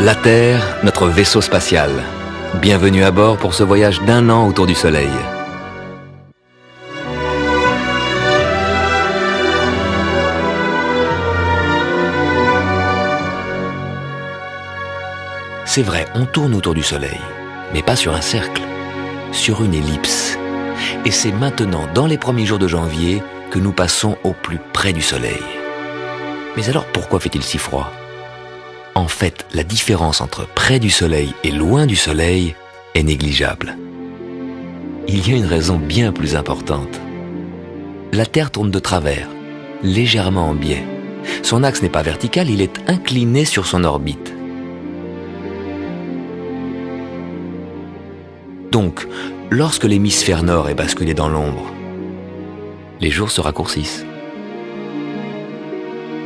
La Terre, notre vaisseau spatial. Bienvenue à bord pour ce voyage d'1 an autour du Soleil. C'est vrai, on tourne autour du Soleil, mais pas sur un cercle, sur une ellipse. Et c'est maintenant, dans les premiers jours de janvier, que nous passons au plus près du Soleil. Mais alors, pourquoi fait-il si froid ? En fait, la différence entre près du Soleil et loin du Soleil est négligeable. Il y a une raison bien plus importante. La Terre tourne de travers, légèrement en biais. Son axe n'est pas vertical, il est incliné sur son orbite. Donc, lorsque l'hémisphère nord est basculé dans l'ombre, les jours se raccourcissent.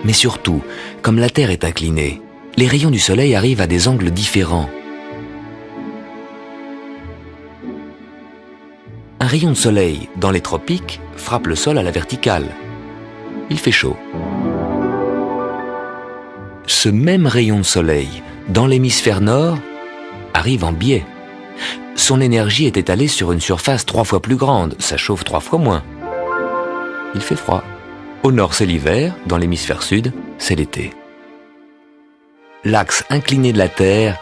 Mais surtout, comme la Terre est inclinée, les rayons du Soleil arrivent à des angles différents. Un rayon de soleil dans les tropiques frappe le sol à la verticale. Il fait chaud. Ce même rayon de soleil dans l'hémisphère nord arrive en biais. Son énergie est étalée sur une surface 3 fois plus grande, ça chauffe 3 fois moins. Il fait froid. Au nord, c'est l'hiver, dans l'hémisphère sud, c'est l'été. L'axe incliné de la Terre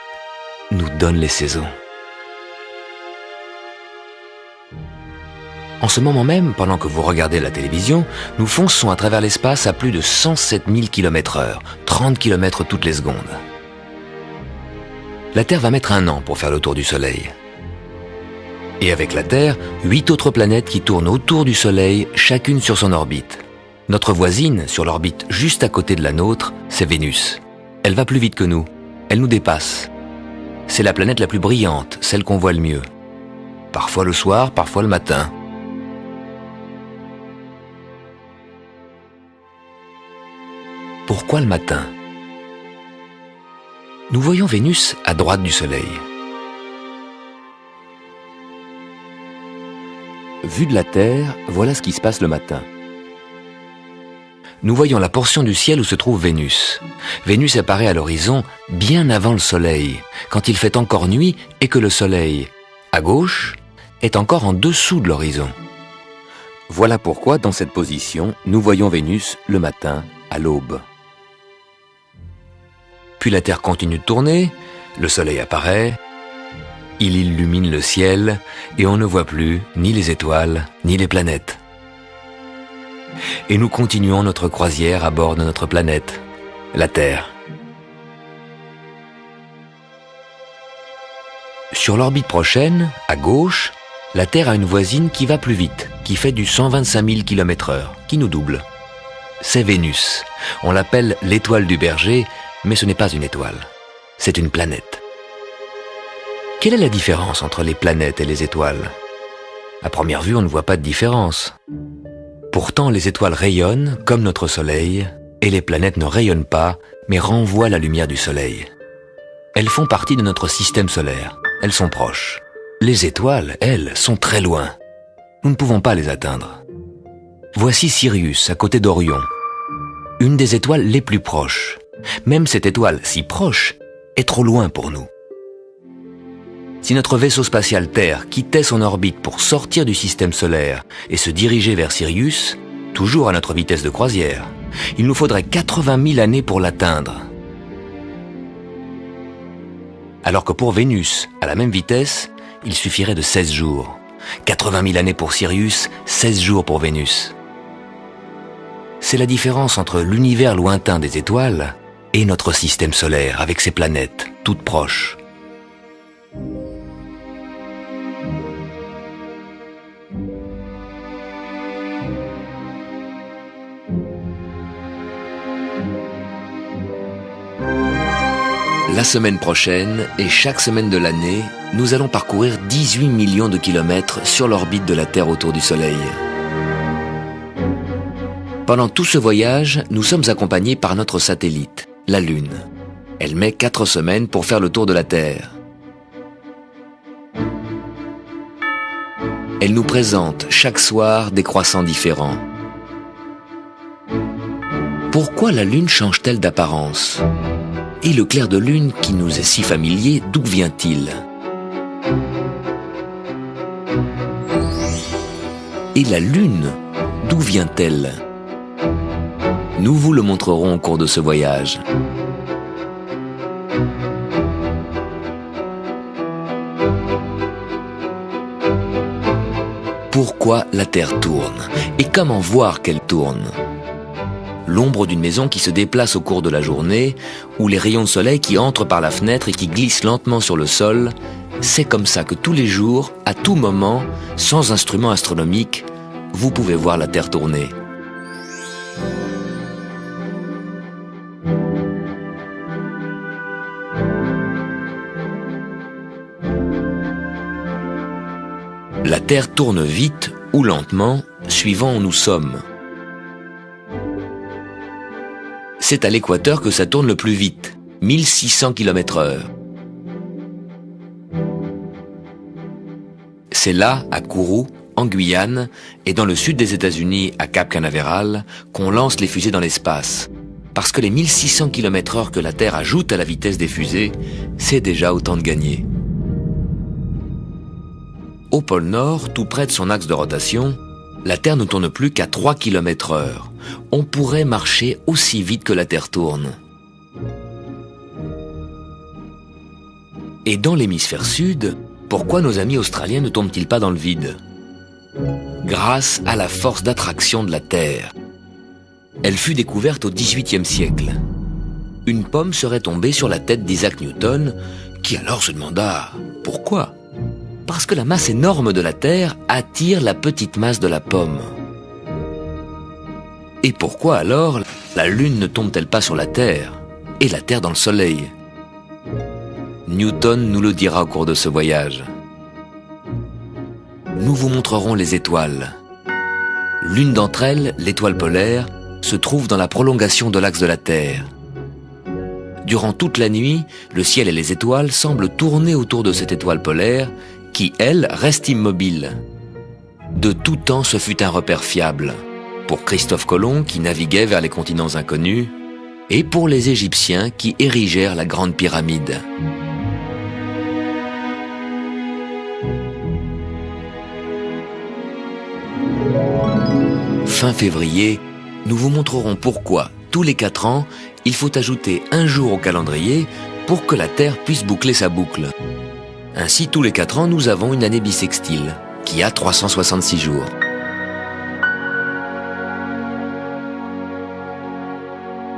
nous donne les saisons. En ce moment même, pendant que vous regardez la télévision, nous fonçons à travers l'espace à plus de 107 000 km/h, 30 km toutes les secondes. La Terre va mettre 1 an pour faire le tour du Soleil. Et avec la Terre, 8 autres planètes qui tournent autour du Soleil, chacune sur son orbite. Notre voisine, sur l'orbite juste à côté de la nôtre, c'est Vénus. Elle va plus vite que nous. Elle nous dépasse. C'est la planète la plus brillante, celle qu'on voit le mieux. Parfois le soir, parfois le matin. Pourquoi le matin ? Nous voyons Vénus à droite du Soleil. Vu de la Terre, voilà ce qui se passe le matin. Nous voyons la portion du ciel où se trouve Vénus. Vénus apparaît à l'horizon bien avant le Soleil, quand il fait encore nuit et que le Soleil, à gauche, est encore en dessous de l'horizon. Voilà pourquoi, dans cette position, nous voyons Vénus le matin, à l'aube. Puis la Terre continue de tourner, le Soleil apparaît, il illumine le ciel et on ne voit plus ni les étoiles ni les planètes. Et nous continuons notre croisière à bord de notre planète, la Terre. Sur l'orbite prochaine, à gauche, la Terre a une voisine qui va plus vite, qui fait du 125 000 km/h, qui nous double. C'est Vénus. On l'appelle l'étoile du berger, mais ce n'est pas une étoile, c'est une planète. Quelle est la différence entre les planètes et les étoiles ? À première vue, on ne voit pas de différence. Pourtant, les étoiles rayonnent, comme notre Soleil, et les planètes ne rayonnent pas, mais renvoient la lumière du Soleil. Elles font partie de notre système solaire. Elles sont proches. Les étoiles, elles, sont très loin. Nous ne pouvons pas les atteindre. Voici Sirius, à côté d'Orion. Une des étoiles les plus proches. Même cette étoile, si proche, est trop loin pour nous. Si notre vaisseau spatial Terre quittait son orbite pour sortir du système solaire et se diriger vers Sirius, toujours à notre vitesse de croisière, il nous faudrait 80 000 années pour l'atteindre. Alors que pour Vénus, à la même vitesse, il suffirait de 16 jours. 80 000 années pour Sirius, 16 jours pour Vénus. C'est la différence entre l'univers lointain des étoiles et notre système solaire avec ses planètes, toutes proches. La semaine prochaine, et chaque semaine de l'année, nous allons parcourir 18 millions de kilomètres sur l'orbite de la Terre autour du Soleil. Pendant tout ce voyage, nous sommes accompagnés par notre satellite, la Lune. Elle met 4 semaines pour faire le tour de la Terre. Elle nous présente chaque soir des croissants différents. Pourquoi la Lune change-t-elle d'apparence ? Et le clair de lune qui nous est si familier, d'où vient-il? Et la lune, d'où vient-elle? Nous vous le montrerons au cours de ce voyage. Pourquoi la Terre tourne? Et comment voir qu'elle tourne? L'ombre d'une maison qui se déplace au cours de la journée, ou les rayons de soleil qui entrent par la fenêtre et qui glissent lentement sur le sol, c'est comme ça que tous les jours, à tout moment, sans instrument astronomique, vous pouvez voir la Terre tourner. La Terre tourne vite ou lentement, suivant où nous sommes. C'est à l'équateur que ça tourne le plus vite, 1600 km/h. C'est là, à Kourou, en Guyane, et dans le sud des États-Unis, à Cap Canaveral, qu'on lance les fusées dans l'espace. Parce que les 1600 km/h que la Terre ajoute à la vitesse des fusées, c'est déjà autant de gagné. Au pôle Nord, tout près de son axe de rotation, la Terre ne tourne plus qu'à 3 km/h. On pourrait marcher aussi vite que la Terre tourne. Et dans l'hémisphère sud, pourquoi nos amis australiens ne tombent-ils pas dans le vide? Grâce à la force d'attraction de la Terre. Elle fut découverte au XVIIIe siècle. Une pomme serait tombée sur la tête d'Isaac Newton, qui alors se demanda pourquoi? Parce que la masse énorme de la Terre attire la petite masse de la pomme. Et pourquoi alors la Lune ne tombe-t-elle pas sur la Terre et la Terre dans le Soleil? Newton nous le dira au cours de ce voyage. Nous vous montrerons les étoiles. L'une d'entre elles, l'étoile polaire, se trouve dans la prolongation de l'axe de la Terre. Durant toute la nuit, le ciel et les étoiles semblent tourner autour de cette étoile polaire qui, elle, reste immobile. De tout temps, ce fut un repère fiable, pour Christophe Colomb qui naviguait vers les continents inconnus, et pour les Égyptiens qui érigèrent la grande pyramide. Fin février, nous vous montrerons pourquoi, tous les 4 ans, il faut ajouter un jour au calendrier pour que la Terre puisse boucler sa boucle. Ainsi, tous les 4 ans, nous avons une année bissextile, qui a 366 jours.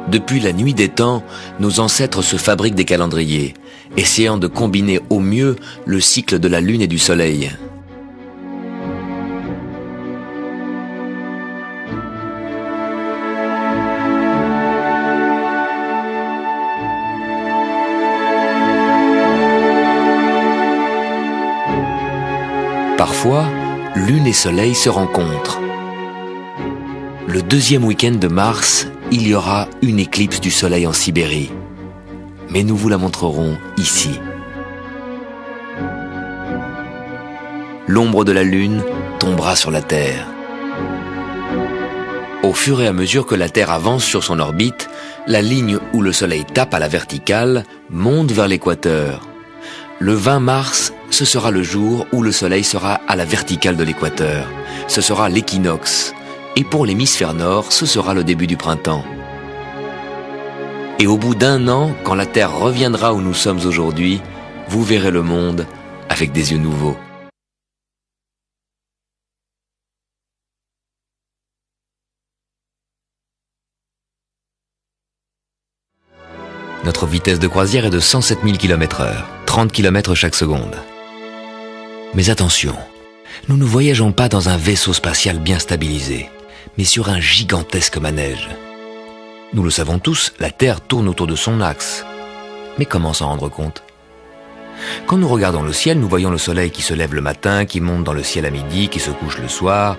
Depuis la nuit des temps, nos ancêtres se fabriquent des calendriers, essayant de combiner au mieux le cycle de la Lune et du Soleil. Parfois, Lune et Soleil se rencontrent. Le 2e week-end de mars, il y aura une éclipse du Soleil en Sibérie. Mais nous vous la montrerons ici. L'ombre de la Lune tombera sur la Terre. Au fur et à mesure que la Terre avance sur son orbite, la ligne où le Soleil tape à la verticale monte vers l'équateur. Le 20 mars, ce sera le jour où le Soleil sera à la verticale de l'équateur. Ce sera l'équinoxe. Et pour l'hémisphère nord, ce sera le début du printemps. Et au bout d'1 an, quand la Terre reviendra où nous sommes aujourd'hui, vous verrez le monde avec des yeux nouveaux. Notre vitesse de croisière est de 107 000 km/h, 30 km chaque seconde. Mais attention, nous ne voyageons pas dans un vaisseau spatial bien stabilisé, mais sur un gigantesque manège. Nous le savons tous, la Terre tourne autour de son axe. Mais comment s'en rendre compte? Quand nous regardons le ciel, nous voyons le Soleil qui se lève le matin, qui monte dans le ciel à midi, qui se couche le soir.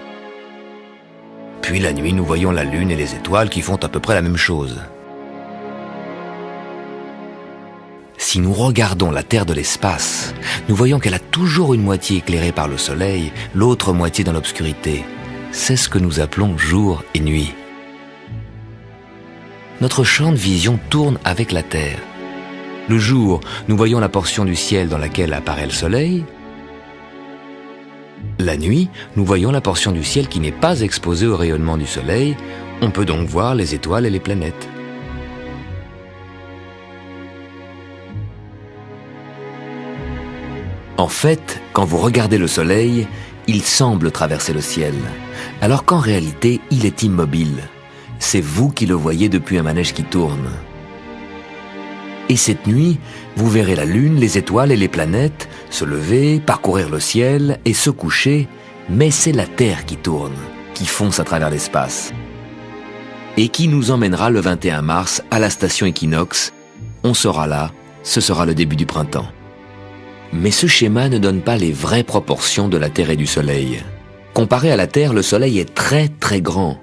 Puis la nuit, nous voyons la Lune et les étoiles qui font à peu près la même chose. Si nous regardons la Terre de l'espace, nous voyons qu'elle a toujours une moitié éclairée par le Soleil, l'autre moitié dans l'obscurité. C'est ce que nous appelons jour et nuit. Notre champ de vision tourne avec la Terre. Le jour, nous voyons la portion du ciel dans laquelle apparaît le soleil. La nuit, nous voyons la portion du ciel qui n'est pas exposée au rayonnement du soleil. On peut donc voir les étoiles et les planètes. En fait, quand vous regardez le soleil, il semble traverser le ciel, alors qu'en réalité, il est immobile. C'est vous qui le voyez depuis un manège qui tourne. Et cette nuit, vous verrez la lune, les étoiles et les planètes se lever, parcourir le ciel et se coucher, mais c'est la Terre qui tourne, qui fonce à travers l'espace. Et qui nous emmènera le 21 mars à la station équinoxe. On sera là, ce sera le début du printemps. Mais ce schéma ne donne pas les vraies proportions de la Terre et du Soleil. Comparé à la Terre, le Soleil est très très grand.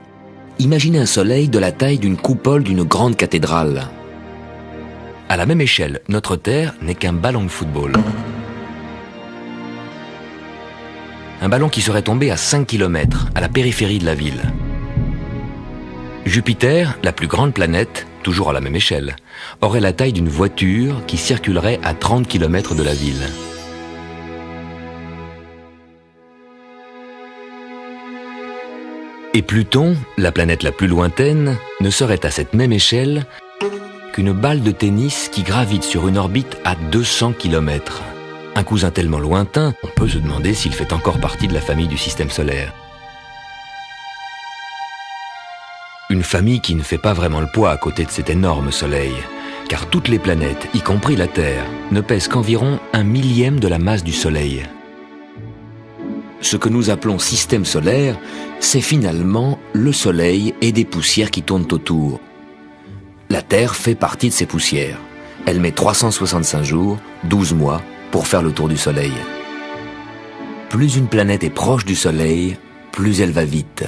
Imaginez un Soleil de la taille d'une coupole d'une grande cathédrale. À la même échelle, notre Terre n'est qu'un ballon de football. Un ballon qui serait tombé à 5 km, à la périphérie de la ville. Jupiter, la plus grande planète, toujours à la même échelle, aurait la taille d'une voiture qui circulerait à 30 km de la ville. Et Pluton, la planète la plus lointaine, ne serait à cette même échelle qu'une balle de tennis qui gravite sur une orbite à 200 km. Un cousin tellement lointain, on peut se demander s'il fait encore partie de la famille du système solaire. Une famille qui ne fait pas vraiment le poids à côté de cet énorme Soleil, car toutes les planètes, y compris la Terre, ne pèsent qu'environ 1/1000 de la masse du Soleil. Ce que nous appelons système solaire, c'est finalement le Soleil et des poussières qui tournent autour. La Terre fait partie de ces poussières. Elle met 365 jours, 12 mois, pour faire le tour du Soleil. Plus une planète est proche du Soleil, plus elle va vite.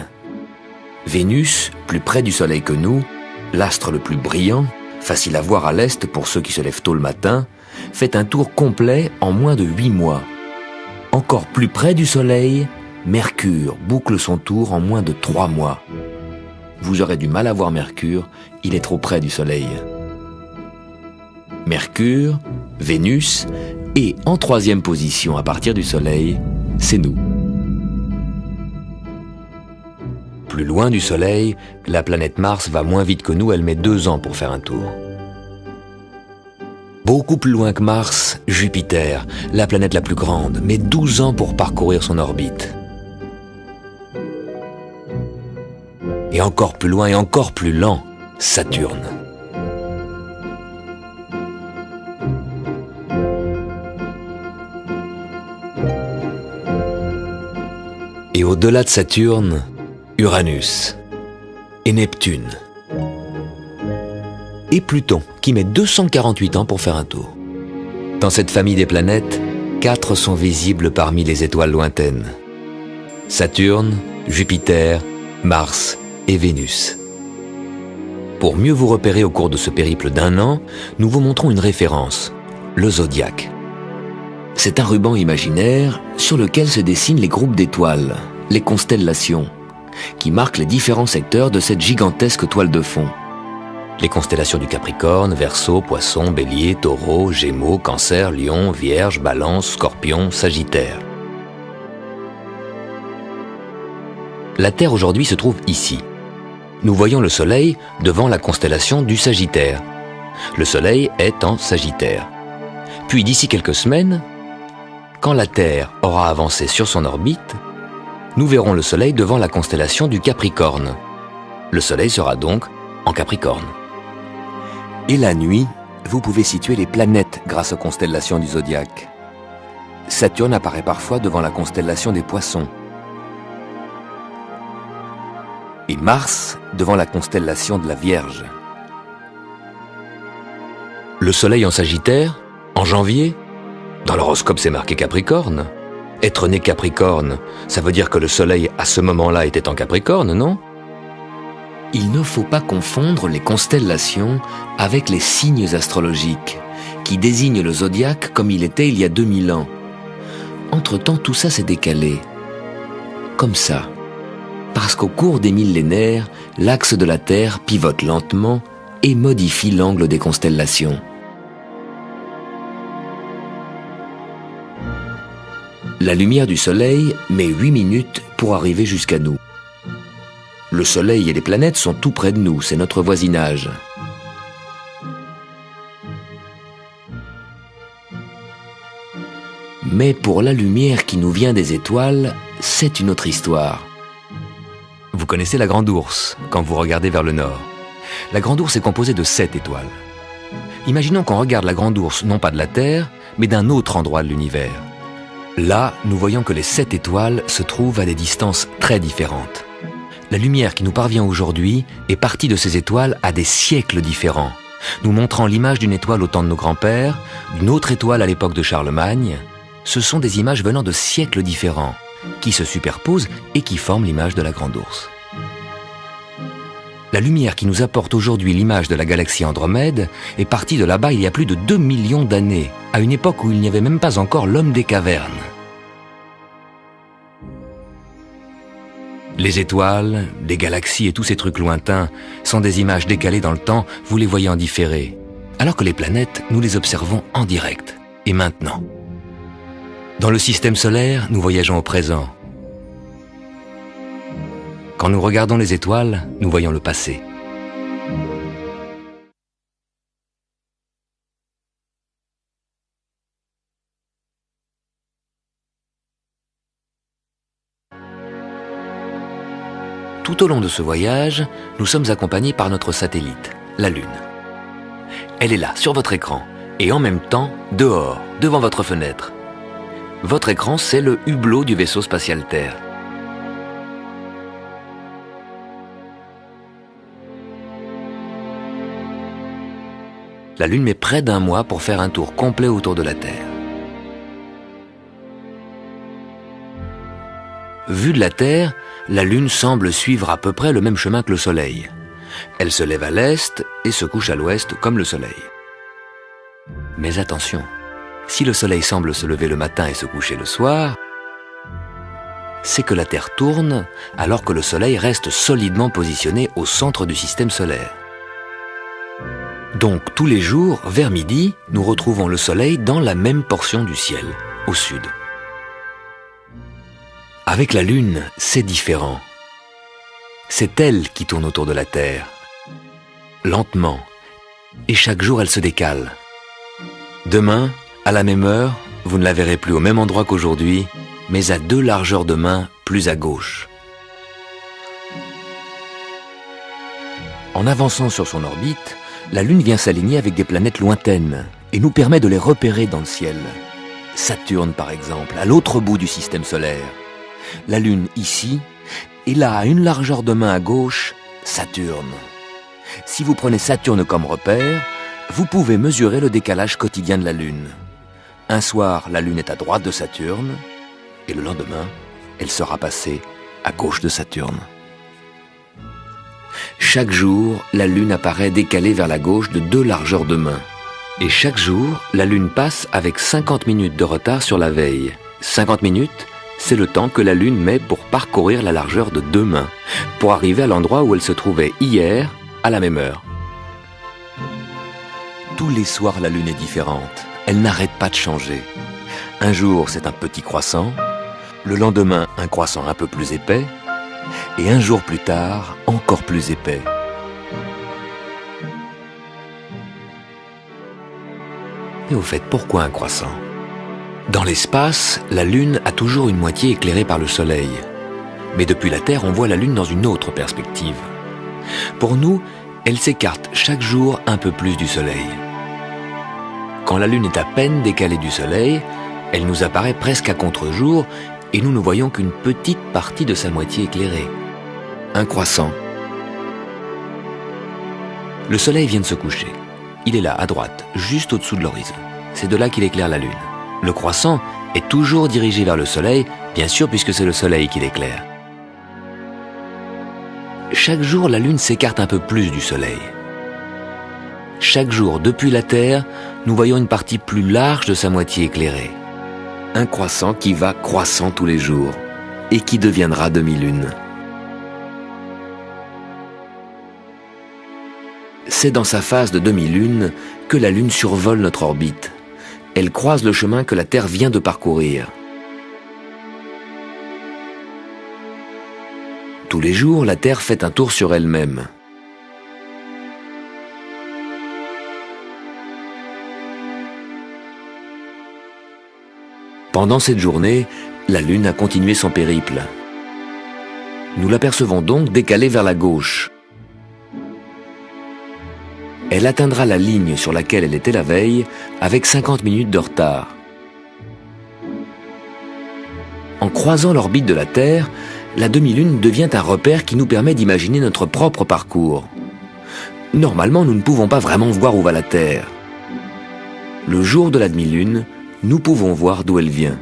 Vénus, plus près du Soleil que nous, l'astre le plus brillant, facile à voir à l'est pour ceux qui se lèvent tôt le matin, fait un tour complet en moins de 8 mois. Encore plus près du Soleil, Mercure boucle son tour en moins de 3 mois. Vous aurez du mal à voir Mercure, il est trop près du Soleil. Mercure, Vénus, et en 3e position à partir du Soleil, c'est nous. Plus loin du Soleil, la planète Mars va moins vite que nous, elle met 2 ans pour faire un tour. Beaucoup plus loin que Mars, Jupiter, la planète la plus grande, met 12 ans pour parcourir son orbite. Et encore plus loin et encore plus lent, Saturne. Et au-delà de Saturne, Uranus et Neptune. Et Pluton, qui met 248 ans pour faire un tour. Dans cette famille des planètes, 4 sont visibles parmi les étoiles lointaines. Saturne, Jupiter, Mars et Vénus. Pour mieux vous repérer au cours de ce périple d'1 an, nous vous montrons une référence, le zodiaque. C'est un ruban imaginaire sur lequel se dessinent les groupes d'étoiles, les constellations, qui marquent les différents secteurs de cette gigantesque toile de fond. Les constellations du Capricorne, Verseau, Poisson, Bélier, Taureau, Gémeaux, Cancer, Lion, Vierge, Balance, Scorpion, Sagittaire. La Terre aujourd'hui se trouve ici. Nous voyons le Soleil devant la constellation du Sagittaire. Le Soleil est en Sagittaire. Puis d'ici quelques semaines, quand la Terre aura avancé sur son orbite, nous verrons le Soleil devant la constellation du Capricorne. Le Soleil sera donc en Capricorne. Et la nuit, vous pouvez situer les planètes grâce aux constellations du zodiaque. Saturne apparaît parfois devant la constellation des Poissons. Et Mars devant la constellation de la Vierge. Le Soleil en Sagittaire, en janvier, dans l'horoscope c'est marqué Capricorne. Être né Capricorne, ça veut dire que le Soleil à ce moment-là était en Capricorne, non ? Il ne faut pas confondre les constellations avec les signes astrologiques, qui désignent le zodiaque comme il était il y a 2000 ans. Entre-temps, tout ça s'est décalé. Comme ça. Parce qu'au cours des millénaires, l'axe de la Terre pivote lentement et modifie l'angle des constellations. La lumière du Soleil met 8 minutes pour arriver jusqu'à nous. Le Soleil et les planètes sont tout près de nous, c'est notre voisinage. Mais pour la lumière qui nous vient des étoiles, c'est une autre histoire. Vous connaissez la Grande Ourse quand vous regardez vers le nord. La Grande Ourse est composée de 7 étoiles. Imaginons qu'on regarde la Grande Ourse non pas de la Terre, mais d'un autre endroit de l'univers. Là, nous voyons que les 7 étoiles se trouvent à des distances très différentes. La lumière qui nous parvient aujourd'hui est partie de ces étoiles à des siècles différents, nous montrant l'image d'une étoile au temps de nos grands-pères, d'une autre étoile à l'époque de Charlemagne. Ce sont des images venant de siècles différents, qui se superposent et qui forment l'image de la Grande Ourse. La lumière qui nous apporte aujourd'hui l'image de la galaxie Andromède est partie de là-bas il y a plus de 2 millions d'années, à une époque où il n'y avait même pas encore l'homme des cavernes. Les étoiles, les galaxies et tous ces trucs lointains sont des images décalées dans le temps, vous les voyez en différé, alors que les planètes, nous les observons en direct, et maintenant. Dans le système solaire, nous voyageons au présent. Quand nous regardons les étoiles, nous voyons le passé. Tout au long de ce voyage, nous sommes accompagnés par notre satellite, la Lune. Elle est là, sur votre écran, et en même temps, dehors, devant votre fenêtre. Votre écran, c'est le hublot du vaisseau spatial Terre. La Lune met près d'1 mois pour faire un tour complet autour de la Terre. Vue de la Terre, la Lune semble suivre à peu près le même chemin que le Soleil. Elle se lève à l'est et se couche à l'ouest comme le Soleil. Mais attention, si le Soleil semble se lever le matin et se coucher le soir, c'est que la Terre tourne alors que le Soleil reste solidement positionné au centre du système solaire. Donc tous les jours, vers midi, nous retrouvons le Soleil dans la même portion du ciel, au sud. Avec la Lune, c'est différent. C'est elle qui tourne autour de la Terre, lentement, et chaque jour elle se décale. Demain, à la même heure, vous ne la verrez plus au même endroit qu'aujourd'hui, mais à 2 largeurs de main plus à gauche. En avançant sur son orbite, la Lune vient s'aligner avec des planètes lointaines et nous permet de les repérer dans le ciel. Saturne, par exemple, à l'autre bout du système solaire. La Lune ici, et là, à 1 largeur de main à gauche, Saturne. Si vous prenez Saturne comme repère, vous pouvez mesurer le décalage quotidien de la Lune. Un soir, la Lune est à droite de Saturne, et le lendemain, elle sera passée à gauche de Saturne. Chaque jour, la Lune apparaît décalée vers la gauche de 2 largeurs de main. Et chaque jour, la Lune passe avec 50 minutes de retard sur la veille. 50 minutes, c'est le temps que la Lune met pour parcourir la largeur de 2 mains, pour arriver à l'endroit où elle se trouvait hier, à la même heure. Tous les soirs, la Lune est différente. Elle n'arrête pas de changer. Un jour, c'est un petit croissant. Le lendemain, un croissant un peu plus épais. Et un jour plus tard, encore plus épais. Mais au fait, pourquoi un croissant ? Dans l'espace, la Lune a toujours une moitié éclairée par le Soleil. Mais depuis la Terre, on voit la Lune dans une autre perspective. Pour nous, elle s'écarte chaque jour un peu plus du Soleil. Quand la Lune est à peine décalée du Soleil, elle nous apparaît presque à contre-jour et nous ne voyons qu'une petite partie de sa moitié éclairée. Un croissant. Le Soleil vient de se coucher. Il est là, à droite, juste au-dessous de l'horizon. C'est de là qu'il éclaire la Lune. Le croissant est toujours dirigé vers le Soleil, bien sûr puisque c'est le Soleil qui l'éclaire. Chaque jour, la Lune s'écarte un peu plus du Soleil. Chaque jour, depuis la Terre, nous voyons une partie plus large de sa moitié éclairée. Un croissant qui va croissant tous les jours et qui deviendra demi-lune. C'est dans sa phase de demi-lune que la Lune survole notre orbite. Elle croise le chemin que la Terre vient de parcourir. Tous les jours, la Terre fait un tour sur elle-même. Pendant cette journée, la Lune a continué son périple. Nous l'apercevons donc décalée vers la gauche. Elle atteindra la ligne sur laquelle elle était la veille avec 50 minutes de retard. En croisant l'orbite de la Terre, la demi-lune devient un repère qui nous permet d'imaginer notre propre parcours. Normalement, nous ne pouvons pas vraiment voir où va la Terre. Le jour de la demi-lune, nous pouvons voir d'où elle vient.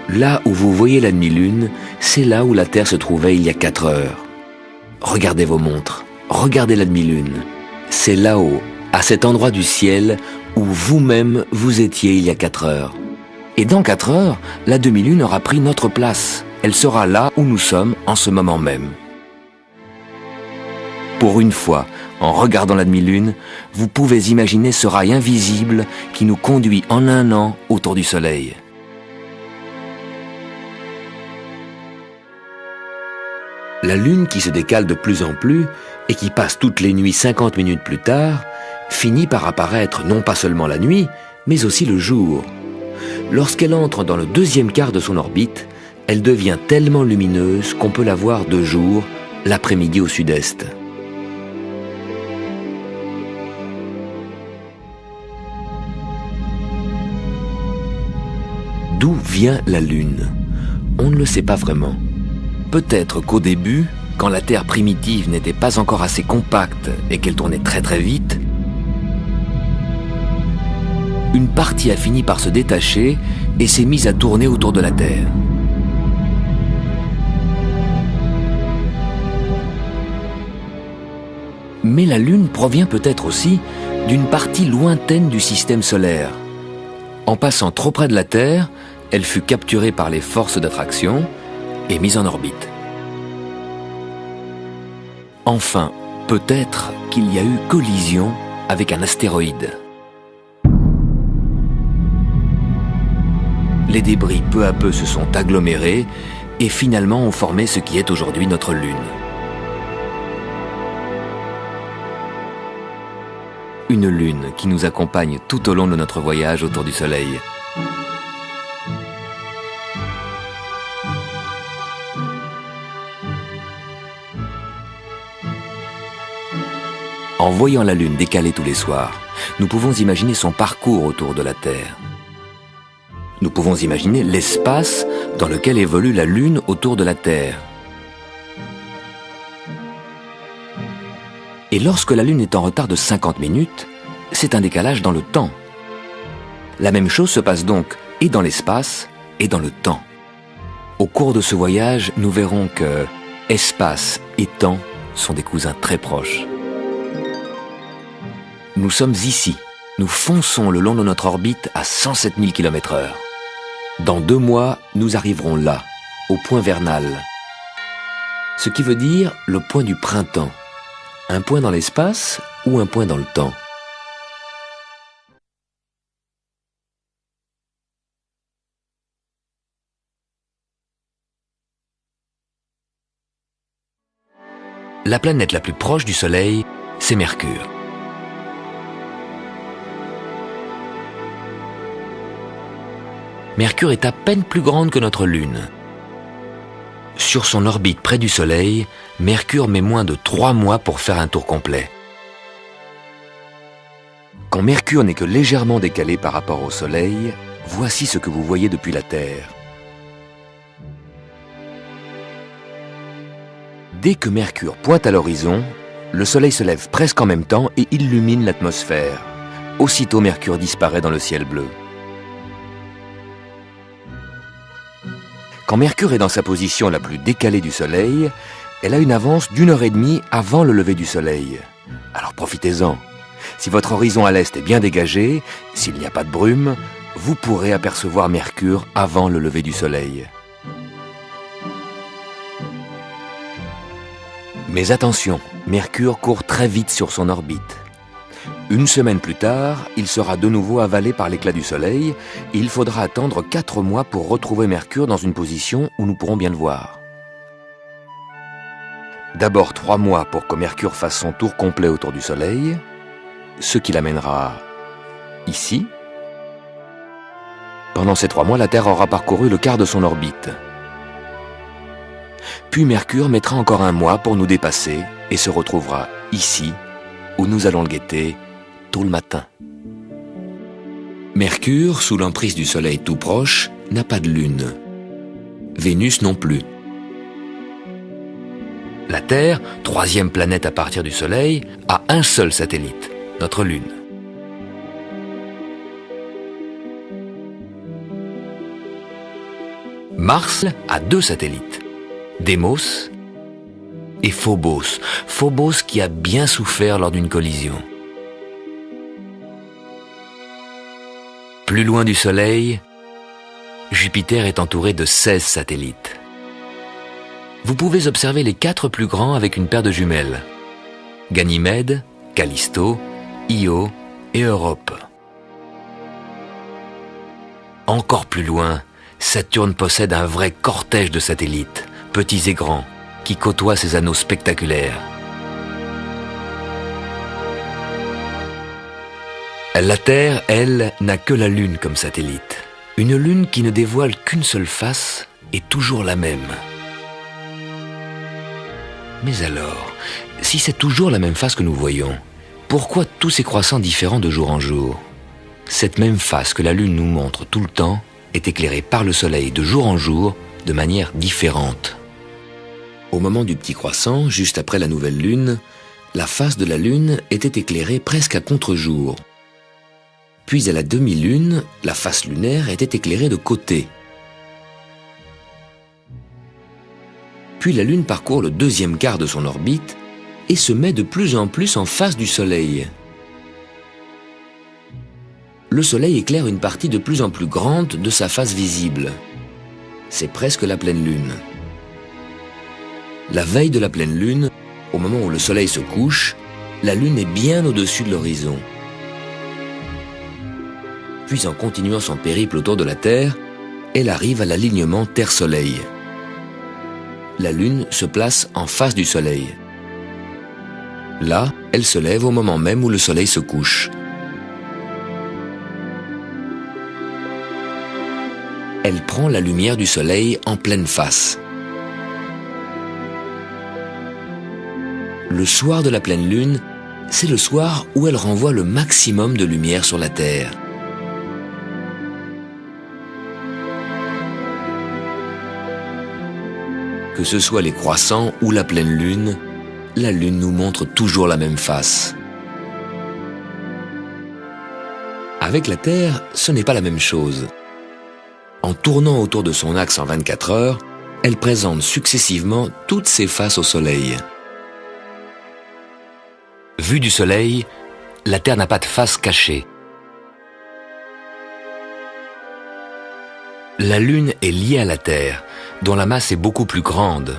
Là où vous voyez la demi-lune, c'est là où la Terre se trouvait il y a 4 heures. Regardez vos montres, regardez la demi-lune. C'est là-haut, à cet endroit du ciel, où vous-même vous étiez il y a 4 heures. Et dans 4 heures, la demi-lune aura pris notre place. Elle sera là où nous sommes en ce moment même. Pour une fois, en regardant la demi-lune, vous pouvez imaginer ce rail invisible qui nous conduit en un an autour du Soleil. La Lune qui se décale de plus en plus et qui passe toutes les nuits 50 minutes plus tard, finit par apparaître non pas seulement la nuit, mais aussi le jour. Lorsqu'elle entre dans le deuxième quart de son orbite, elle devient tellement lumineuse qu'on peut la voir de jour, l'après-midi au sud-est. D'où vient la Lune? On ne le sait pas vraiment. Peut-être qu'au début, quand la Terre primitive n'était pas encore assez compacte et qu'elle tournait très très vite, une partie a fini par se détacher et s'est mise à tourner autour de la Terre. Mais la Lune provient peut-être aussi d'une partie lointaine du système solaire. En passant trop près de la Terre, elle fut capturée par les forces d'attraction et mise en orbite. Enfin, peut-être qu'il y a eu collision avec un astéroïde. Les débris peu à peu se sont agglomérés et finalement ont formé ce qui est aujourd'hui notre Lune. Une Lune qui nous accompagne tout au long de notre voyage autour du Soleil. En voyant la Lune décalée tous les soirs, nous pouvons imaginer son parcours autour de la Terre. Nous pouvons imaginer l'espace dans lequel évolue la Lune autour de la Terre. Et lorsque la Lune est en retard de 50 minutes, c'est un décalage dans le temps. La même chose se passe donc et dans l'espace et dans le temps. Au cours de ce voyage, nous verrons que espace et temps sont des cousins très proches. Nous sommes ici. Nous fonçons le long de notre orbite à 107 000 km/h. Dans 2 mois, nous arriverons là, au point vernal. Ce qui veut dire le point du printemps. Un point dans l'espace ou un point dans le temps. La planète la plus proche du Soleil, c'est Mercure. Mercure est à peine plus grande que notre Lune. Sur son orbite près du Soleil, Mercure met moins de 3 mois pour faire un tour complet. Quand Mercure n'est que légèrement décalé par rapport au Soleil, voici ce que vous voyez depuis la Terre. Dès que Mercure pointe à l'horizon, le Soleil se lève presque en même temps et illumine l'atmosphère. Aussitôt, Mercure disparaît dans le ciel bleu. Quand Mercure est dans sa position la plus décalée du Soleil, elle a une avance d'1 heure et demie avant le lever du Soleil. Alors profitez-en. Si votre horizon à l'est est bien dégagé, s'il n'y a pas de brume, vous pourrez apercevoir Mercure avant le lever du Soleil. Mais attention, Mercure court très vite sur son orbite. 1 semaine plus tard, il sera de nouveau avalé par l'éclat du Soleil et il faudra attendre 4 mois pour retrouver Mercure dans une position où nous pourrons bien le voir. D'abord 3 mois pour que Mercure fasse son tour complet autour du Soleil, ce qui l'amènera ici. Pendant ces 3 mois, la Terre aura parcouru le quart de son orbite. Puis Mercure mettra encore 1 mois pour nous dépasser et se retrouvera ici, où nous allons le guetter tôt le matin. Mercure, sous l'emprise du Soleil tout proche, n'a pas de lune. Vénus non plus. La Terre, 3e planète à partir du Soleil, a un seul satellite, notre Lune. Mars a 2 satellites, Démos et Phobos. Phobos qui a bien souffert lors d'une collision. Plus loin du Soleil, Jupiter est entouré de 16 satellites. Vous pouvez observer les 4 plus grands avec une paire de jumelles. Ganymède, Callisto, Io et Europe. Encore plus loin, Saturne possède un vrai cortège de satellites, petits et grands, qui côtoient ses anneaux spectaculaires. La Terre, elle, n'a que la Lune comme satellite. Une Lune qui ne dévoile qu'une seule face et toujours la même. Mais alors, si c'est toujours la même face que nous voyons, pourquoi tous ces croissants différents de jour en jour? Cette même face que la Lune nous montre tout le temps est éclairée par le Soleil de jour en jour de manière différente. Au moment du petit croissant, juste après la nouvelle Lune, la face de la Lune était éclairée presque à contre-jour. Puis à la demi-lune, la face lunaire était éclairée de côté. Puis la Lune parcourt le 2e quart de son orbite et se met de plus en plus en face du Soleil. Le Soleil éclaire une partie de plus en plus grande de sa face visible. C'est presque la pleine Lune. La veille de la pleine Lune, au moment où le Soleil se couche, la Lune est bien au-dessus de l'horizon. Puis en continuant son périple autour de la Terre, elle arrive à l'alignement Terre-Soleil. La Lune se place en face du Soleil. Là, elle se lève au moment même où le Soleil se couche. Elle prend la lumière du Soleil en pleine face. Le soir de la pleine Lune, c'est le soir où elle renvoie le maximum de lumière sur la Terre. Que ce soit les croissants ou la pleine Lune, la Lune nous montre toujours la même face. Avec la Terre, ce n'est pas la même chose. En tournant autour de son axe en 24 heures, elle présente successivement toutes ses faces au Soleil. Vue du Soleil, la Terre n'a pas de face cachée. La Lune est liée à la Terre, dont la masse est beaucoup plus grande.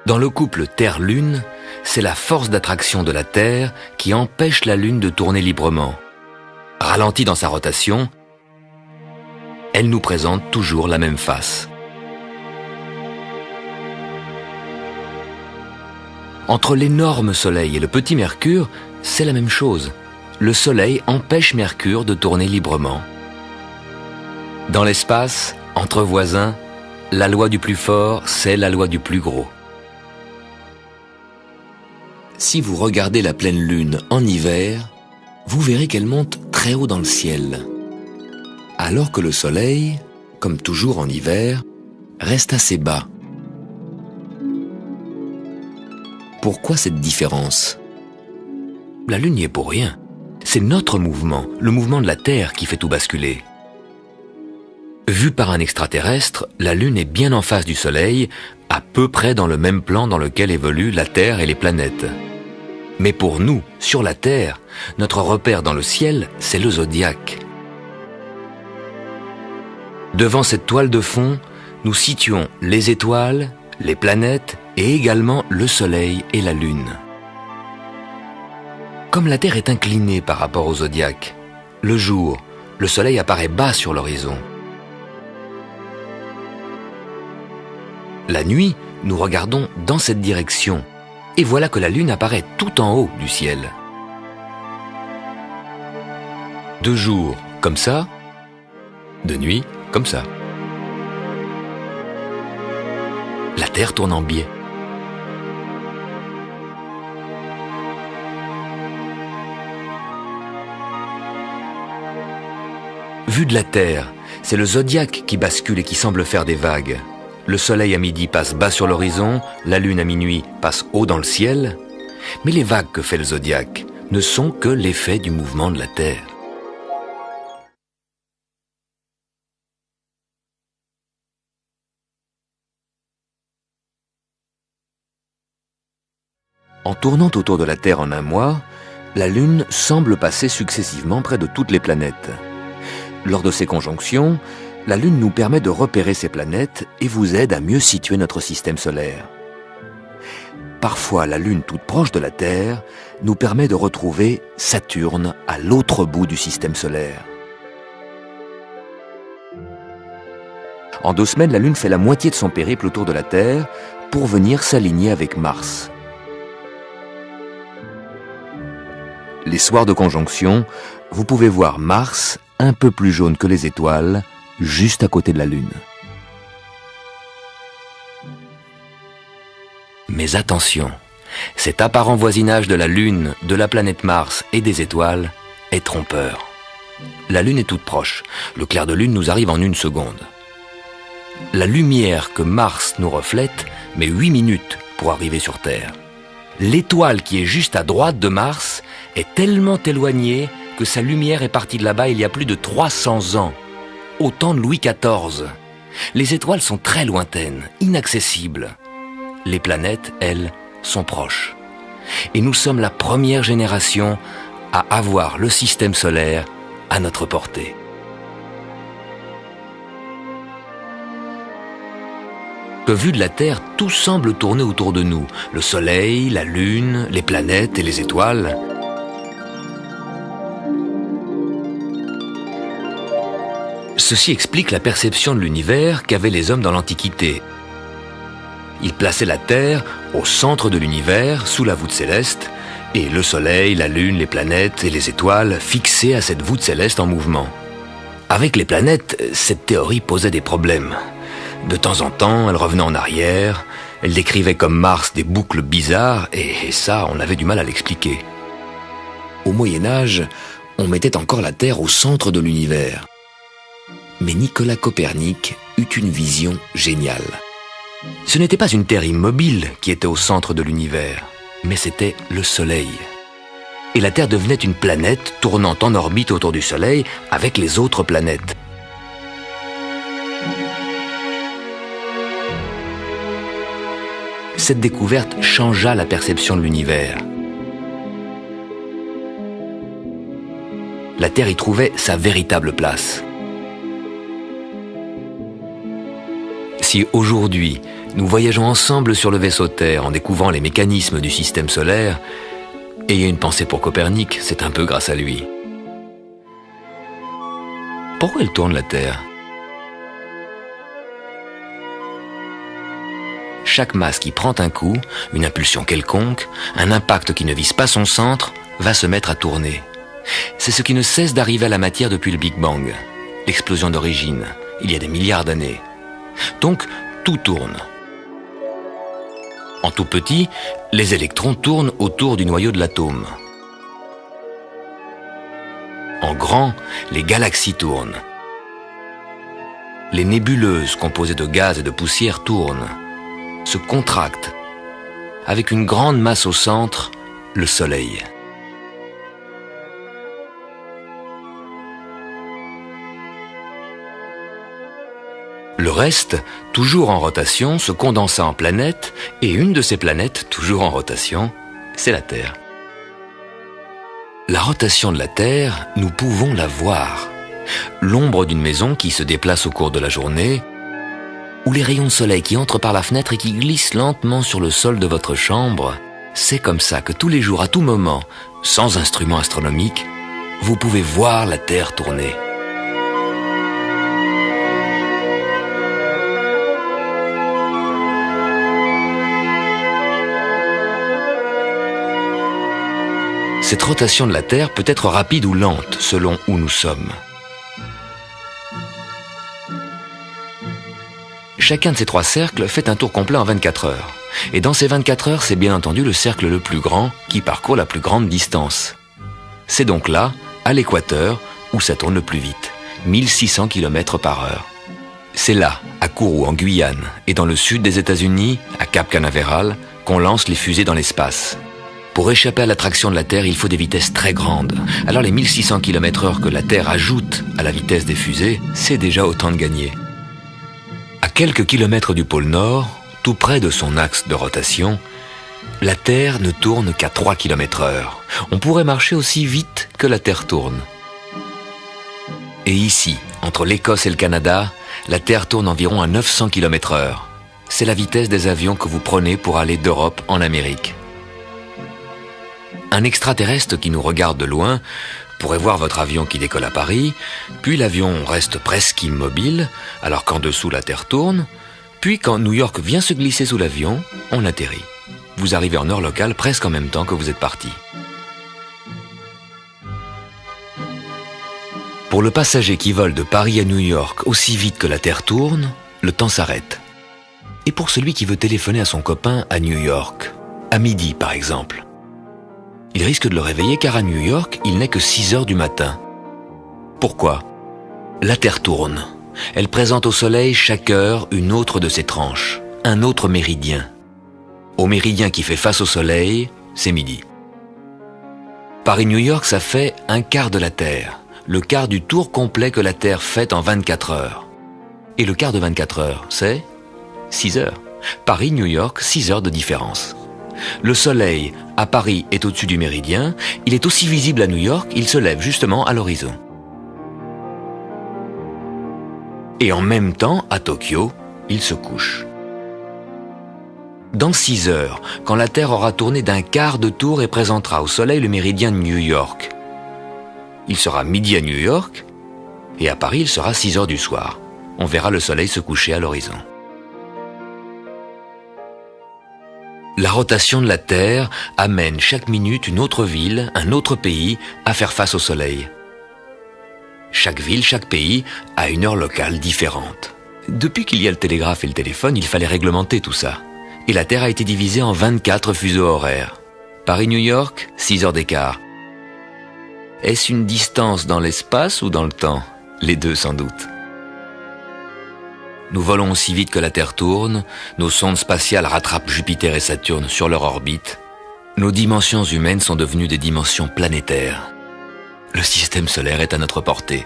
Dans le couple Terre-Lune, c'est la force d'attraction de la Terre qui empêche la Lune de tourner librement. Ralentie dans sa rotation, elle nous présente toujours la même face. Entre l'énorme Soleil et le petit Mercure, c'est la même chose. Le Soleil empêche Mercure de tourner librement. Dans l'espace, entre voisins, la loi du plus fort, c'est la loi du plus gros. Si vous regardez la pleine Lune en hiver, vous verrez qu'elle monte très haut dans le ciel. Alors que le Soleil, comme toujours en hiver, reste assez bas. Pourquoi cette différence? La Lune n'y est pour rien. C'est notre mouvement, le mouvement de la Terre qui fait tout basculer. Vue par un extraterrestre, la Lune est bien en face du Soleil, à peu près dans le même plan dans lequel évoluent la Terre et les planètes. Mais pour nous, sur la Terre, notre repère dans le ciel, c'est le zodiaque. Devant cette toile de fond, nous situons les étoiles, les planètes et également le Soleil et la Lune. Comme la Terre est inclinée par rapport au zodiaque, le jour, le Soleil apparaît bas sur l'horizon. La nuit, nous regardons dans cette direction Et voilà que la Lune apparaît tout en haut du ciel. De jour, comme ça. De nuit, comme ça. La Terre tourne en biais. Vu de la Terre, c'est le zodiaque qui bascule et qui semble faire des vagues. Le soleil à midi passe bas sur l'horizon, la lune à minuit passe haut dans le ciel. Mais les vagues que fait le zodiaque ne sont que l'effet du mouvement de la Terre. En tournant autour de la Terre en un mois, la Lune semble passer successivement près de toutes les planètes. Lors de ces conjonctions, la Lune nous permet de repérer ces planètes et vous aide à mieux situer notre système solaire. Parfois, la Lune toute proche de la Terre nous permet de retrouver Saturne à l'autre bout du système solaire. En 2 semaines, la Lune fait la moitié de son périple autour de la Terre pour venir s'aligner avec Mars. Les soirs de conjonction, vous pouvez voir Mars un peu plus jaune que les étoiles, juste à côté de la Lune. Mais attention, cet apparent voisinage de la Lune, de la planète Mars et des étoiles est trompeur. La Lune est toute proche, le clair de Lune nous arrive en 1 seconde. La lumière que Mars nous reflète met 8 minutes pour arriver sur Terre. L'étoile qui est juste à droite de Mars est tellement éloignée que sa lumière est partie de là-bas il y a plus de 300 ans, au temps de Louis XIV. Les étoiles sont très lointaines, inaccessibles. Les planètes, elles, sont proches. Et nous sommes la première génération à avoir le système solaire à notre portée. Que vu de la Terre, tout semble tourner autour de nous. Le Soleil, la Lune, les planètes et les étoiles. Ceci explique la perception de l'univers qu'avaient les hommes dans l'Antiquité. Ils plaçaient la Terre au centre de l'univers, sous la voûte céleste, et le Soleil, la Lune, les planètes et les étoiles fixés à cette voûte céleste en mouvement. Avec les planètes, cette théorie posait des problèmes. De temps en temps, elle revenait en arrière, elle décrivait comme Mars des boucles bizarres, et ça, on avait du mal à l'expliquer. Au Moyen-Âge, on mettait encore la Terre au centre de l'univers. Mais Nicolas Copernic eut une vision géniale. Ce n'était pas une Terre immobile qui était au centre de l'univers, mais c'était le Soleil. Et la Terre devenait une planète tournant en orbite autour du Soleil avec les autres planètes. Cette découverte changea la perception de l'univers. La Terre y trouvait sa véritable place. Si aujourd'hui, nous voyageons ensemble sur le vaisseau Terre en découvrant les mécanismes du système solaire, ayez une pensée pour Copernic, c'est un peu grâce à lui. Pourquoi elle tourne la Terre ? Chaque masse qui prend un coup, une impulsion quelconque, un impact qui ne vise pas son centre, va se mettre à tourner. C'est ce qui ne cesse d'arriver à la matière depuis le Big Bang, l'explosion d'origine, il y a des milliards d'années. Donc, tout tourne. En tout petit, les électrons tournent autour du noyau de l'atome. En grand, les galaxies tournent. Les nébuleuses composées de gaz et de poussière tournent, se contractent, avec une grande masse au centre, le Soleil. Le reste, toujours en rotation, se condensa en planètes, et une de ces planètes, toujours en rotation, c'est la Terre. La rotation de la Terre, nous pouvons la voir. L'ombre d'une maison qui se déplace au cours de la journée, ou les rayons de soleil qui entrent par la fenêtre et qui glissent lentement sur le sol de votre chambre, c'est comme ça que tous les jours, à tout moment, sans instrument astronomique, vous pouvez voir la Terre tourner. Cette rotation de la Terre peut être rapide ou lente selon où nous sommes. Chacun de ces 3 cercles fait un tour complet en 24 heures. Et dans ces 24 heures, c'est bien entendu le cercle le plus grand qui parcourt la plus grande distance. C'est donc là, à l'équateur, où ça tourne le plus vite, 1600 km/h. C'est là, à Kourou en Guyane, et dans le sud des États-Unis, à Cap Canaveral, qu'on lance les fusées dans l'espace. Pour échapper à l'attraction de la Terre, il faut des vitesses très grandes. Alors les 1600 km/h que la Terre ajoute à la vitesse des fusées, c'est déjà autant de gagné. À quelques kilomètres du pôle Nord, tout près de son axe de rotation, la Terre ne tourne qu'à 3 km/h. On pourrait marcher aussi vite que la Terre tourne. Et ici, entre l'Écosse et le Canada, la Terre tourne environ à 900 km/h. C'est la vitesse des avions que vous prenez pour aller d'Europe en Amérique. Un extraterrestre qui nous regarde de loin pourrait voir votre avion qui décolle à Paris, puis l'avion reste presque immobile, alors qu'en dessous la Terre tourne, puis quand New York vient se glisser sous l'avion, on atterrit. Vous arrivez en heure locale presque en même temps que vous êtes parti. Pour le passager qui vole de Paris à New York aussi vite que la Terre tourne, le temps s'arrête. Et pour celui qui veut téléphoner à son copain à New York, à midi par exemple, il risque de le réveiller car à New York, il n'est que 6 heures du matin. Pourquoi? La Terre tourne. Elle présente au Soleil chaque heure une autre de ses tranches, un autre méridien. Au méridien qui fait face au Soleil, c'est midi. Paris-New York, ça fait un quart de la Terre, le quart du tour complet que la Terre fait en 24 heures. Et le quart de 24 heures, c'est 6 heures. Paris-New York, 6 heures de différence. Le Soleil, à Paris, est au-dessus du méridien. Il est aussi visible à New York, il se lève justement à l'horizon. Et en même temps, à Tokyo, il se couche. Dans 6 heures, quand la Terre aura tourné d'un quart de tour et présentera au Soleil le méridien de New York, il sera midi à New York, et à Paris, il sera 6 heures du soir. On verra le Soleil se coucher à l'horizon. La rotation de la Terre amène chaque minute une autre ville, un autre pays à faire face au Soleil. Chaque ville, chaque pays a une heure locale différente. Depuis qu'il y a le télégraphe et le téléphone, il fallait réglementer tout ça. Et la Terre a été divisée en 24 fuseaux horaires. Paris-New York, 6 heures d'écart. Est-ce une distance dans l'espace ou dans le temps? Les deux sans doute. Nous volons aussi vite que la Terre tourne, nos sondes spatiales rattrapent Jupiter et Saturne sur leur orbite. Nos dimensions humaines sont devenues des dimensions planétaires. Le système solaire est à notre portée.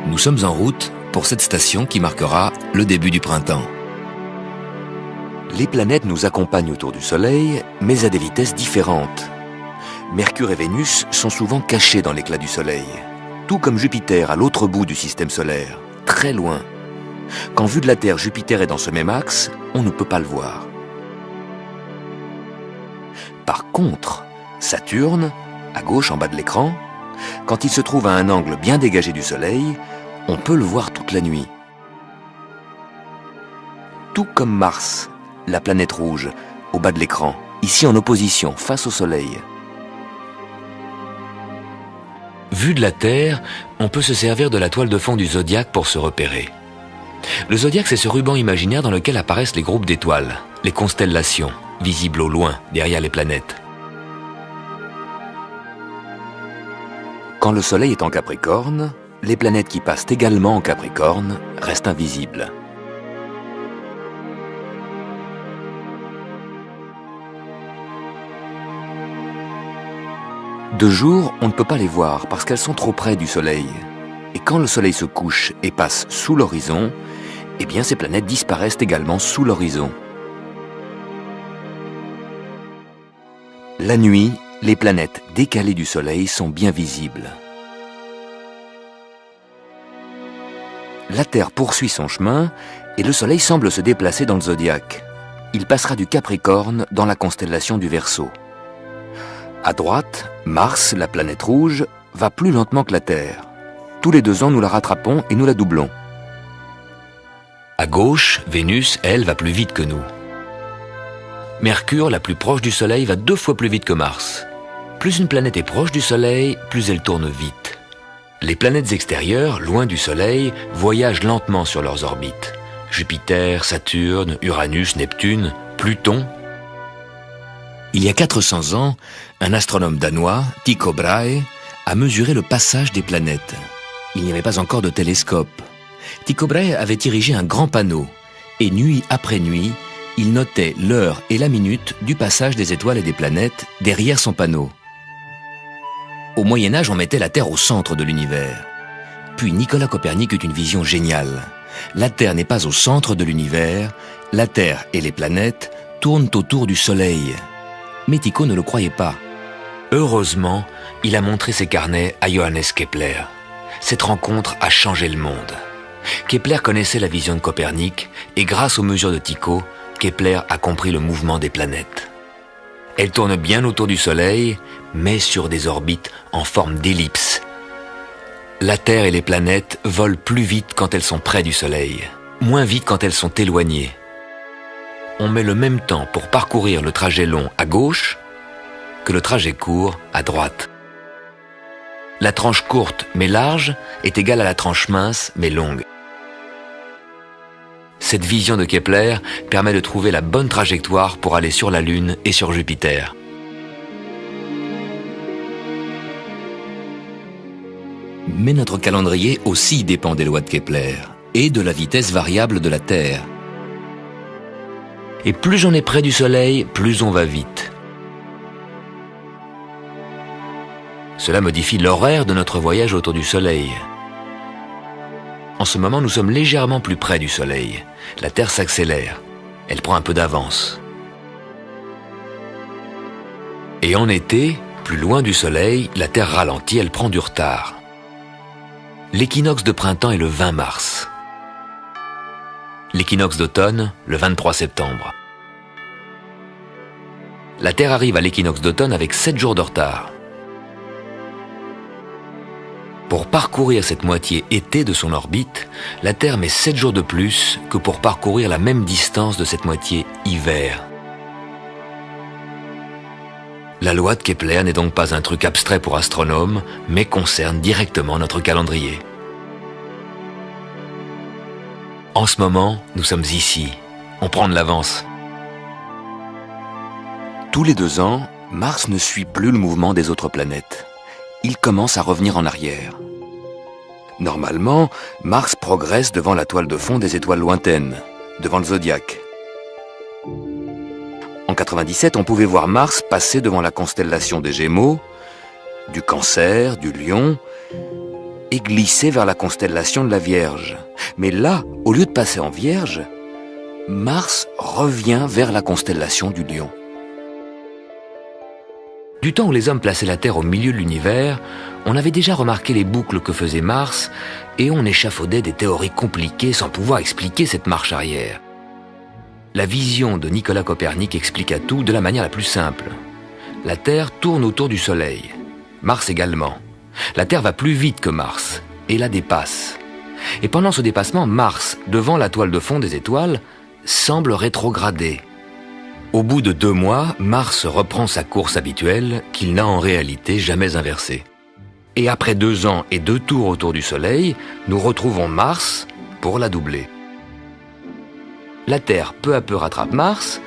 Nous sommes en route pour cette station qui marquera le début du printemps. Les planètes nous accompagnent autour du Soleil, mais à des vitesses différentes. Mercure et Vénus sont souvent cachés dans l'éclat du Soleil, tout comme Jupiter à l'autre bout du système solaire, très loin. Quand vu de la Terre, Jupiter est dans ce même axe, on ne peut pas le voir. Par contre, Saturne, à gauche en bas de l'écran, quand il se trouve à un angle bien dégagé du Soleil, on peut le voir toute la nuit. Tout comme Mars, la planète rouge, au bas de l'écran, ici en opposition, face au Soleil. Vu de la Terre, on peut se servir de la toile de fond du zodiaque pour se repérer. Le zodiaque, c'est ce ruban imaginaire dans lequel apparaissent les groupes d'étoiles, les constellations, visibles au loin, derrière les planètes. Quand le Soleil est en Capricorne, les planètes qui passent également en Capricorne restent invisibles. De jour, on ne peut pas les voir parce qu'elles sont trop près du Soleil. Et quand le Soleil se couche et passe sous l'horizon, eh bien ces planètes disparaissent également sous l'horizon. La nuit, les planètes décalées du Soleil sont bien visibles. La Terre poursuit son chemin et le Soleil semble se déplacer dans le zodiaque. Il passera du Capricorne dans la constellation du Verseau. À droite, Mars, la planète rouge, va plus lentement que la Terre. Tous les 2 ans, nous la rattrapons et nous la doublons. À gauche, Vénus, elle, va plus vite que nous. Mercure, la plus proche du Soleil, va 2 fois plus vite que Mars. Plus une planète est proche du Soleil, plus elle tourne vite. Les planètes extérieures, loin du Soleil, voyagent lentement sur leurs orbites. Jupiter, Saturne, Uranus, Neptune, Pluton. Il y a 400 ans, un astronome danois, Tycho Brahe, a mesuré le passage des planètes. Il n'y avait pas encore de télescope. Tycho Brahe avait érigé un grand panneau, et nuit après nuit, il notait l'heure et la minute du passage des étoiles et des planètes derrière son panneau. Au Moyen-Âge, on mettait la Terre au centre de l'univers. Puis Nicolas Copernic eut une vision géniale. La Terre n'est pas au centre de l'univers, la Terre et les planètes tournent autour du Soleil. Mais Tycho ne le croyait pas. Heureusement, il a montré ses carnets à Johannes Kepler. Cette rencontre a changé le monde. Kepler connaissait la vision de Copernic et grâce aux mesures de Tycho, Kepler a compris le mouvement des planètes. Elles tournent bien autour du Soleil, mais sur des orbites en forme d'ellipse. La Terre et les planètes volent plus vite quand elles sont près du Soleil, moins vite quand elles sont éloignées. On met le même temps pour parcourir le trajet long à gauche que le trajet court à droite. La tranche courte mais large est égale à la tranche mince mais longue. Cette vision de Kepler permet de trouver la bonne trajectoire pour aller sur la Lune et sur Jupiter. Mais notre calendrier aussi dépend des lois de Kepler et de la vitesse variable de la Terre. Et plus on est près du Soleil, plus on va vite. Cela modifie l'horaire de notre voyage autour du Soleil. En ce moment, nous sommes légèrement plus près du Soleil. La Terre s'accélère. Elle prend un peu d'avance. Et en été, plus loin du Soleil, la Terre ralentit, elle prend du retard. L'équinoxe de printemps est le 20 mars. L'équinoxe d'automne, le 23 septembre. La Terre arrive à l'équinoxe d'automne avec 7 jours de retard. Pour parcourir cette moitié été de son orbite, la Terre met 7 jours de plus que pour parcourir la même distance de cette moitié hiver. La loi de Kepler n'est donc pas un truc abstrait pour astronomes, mais concerne directement notre calendrier. En ce moment, nous sommes ici. On prend de l'avance. Tous les 2 ans, Mars ne suit plus le mouvement des autres planètes. Il commence à revenir en arrière. Normalement, Mars progresse devant la toile de fond des étoiles lointaines, devant le zodiaque. En 97, on pouvait voir Mars passer devant la constellation des Gémeaux, du Cancer, du Lion, et glisser vers la constellation de la Vierge. Mais là, au lieu de passer en Vierge, Mars revient vers la constellation du Lion. Du temps où les hommes plaçaient la Terre au milieu de l'univers, on avait déjà remarqué les boucles que faisait Mars et on échafaudait des théories compliquées sans pouvoir expliquer cette marche arrière. La vision de Nicolas Copernic expliqua tout de la manière la plus simple. La Terre tourne autour du Soleil, Mars également. La Terre va plus vite que Mars et la dépasse. Et pendant ce dépassement, Mars, devant la toile de fond des étoiles, semble rétrograder. Au bout de 2 mois, Mars reprend sa course habituelle qu'il n'a en réalité jamais inversée. Et après 2 ans et 2 tours autour du Soleil, nous retrouvons Mars pour la doubler. La Terre peu à peu rattrape Mars,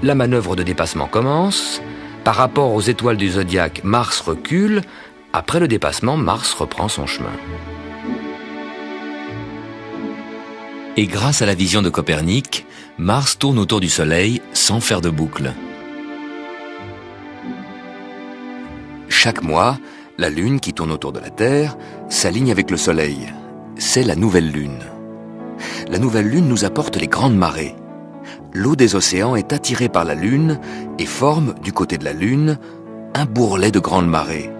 la manœuvre de dépassement commence, par rapport aux étoiles du zodiaque, Mars recule, après le dépassement, Mars reprend son chemin. Et grâce à la vision de Copernic, Mars tourne autour du Soleil sans faire de boucle. Chaque mois, la Lune qui tourne autour de la Terre s'aligne avec le Soleil. C'est la nouvelle Lune. La nouvelle Lune nous apporte les grandes marées. L'eau des océans est attirée par la Lune et forme, du côté de la Lune, un bourrelet de grandes marées.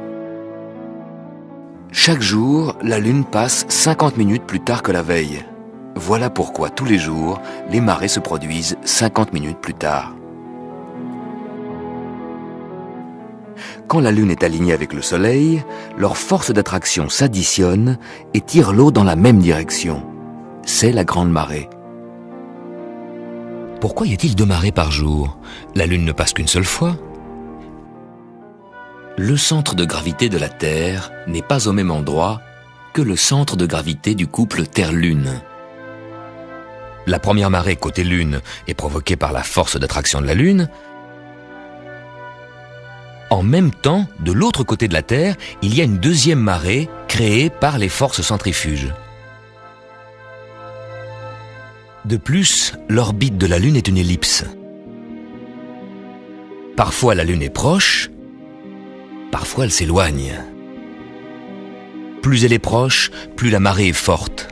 Chaque jour, la Lune passe 50 minutes plus tard que la veille. Voilà pourquoi tous les jours, les marées se produisent 50 minutes plus tard. Quand la Lune est alignée avec le Soleil, leurs forces d'attraction s'additionnent et tirent l'eau dans la même direction. C'est la grande marée. Pourquoi y a-t-il 2 marées par jour? La Lune ne passe qu'une seule fois. Le centre de gravité de la Terre n'est pas au même endroit que le centre de gravité du couple Terre-Lune. La première marée côté Lune est provoquée par la force d'attraction de la Lune. En même temps, de l'autre côté de la Terre, il y a une deuxième marée créée par les forces centrifuges. De plus, l'orbite de la Lune est une ellipse. Parfois la Lune est proche, parfois elle s'éloigne. Plus elle est proche, plus la marée est forte.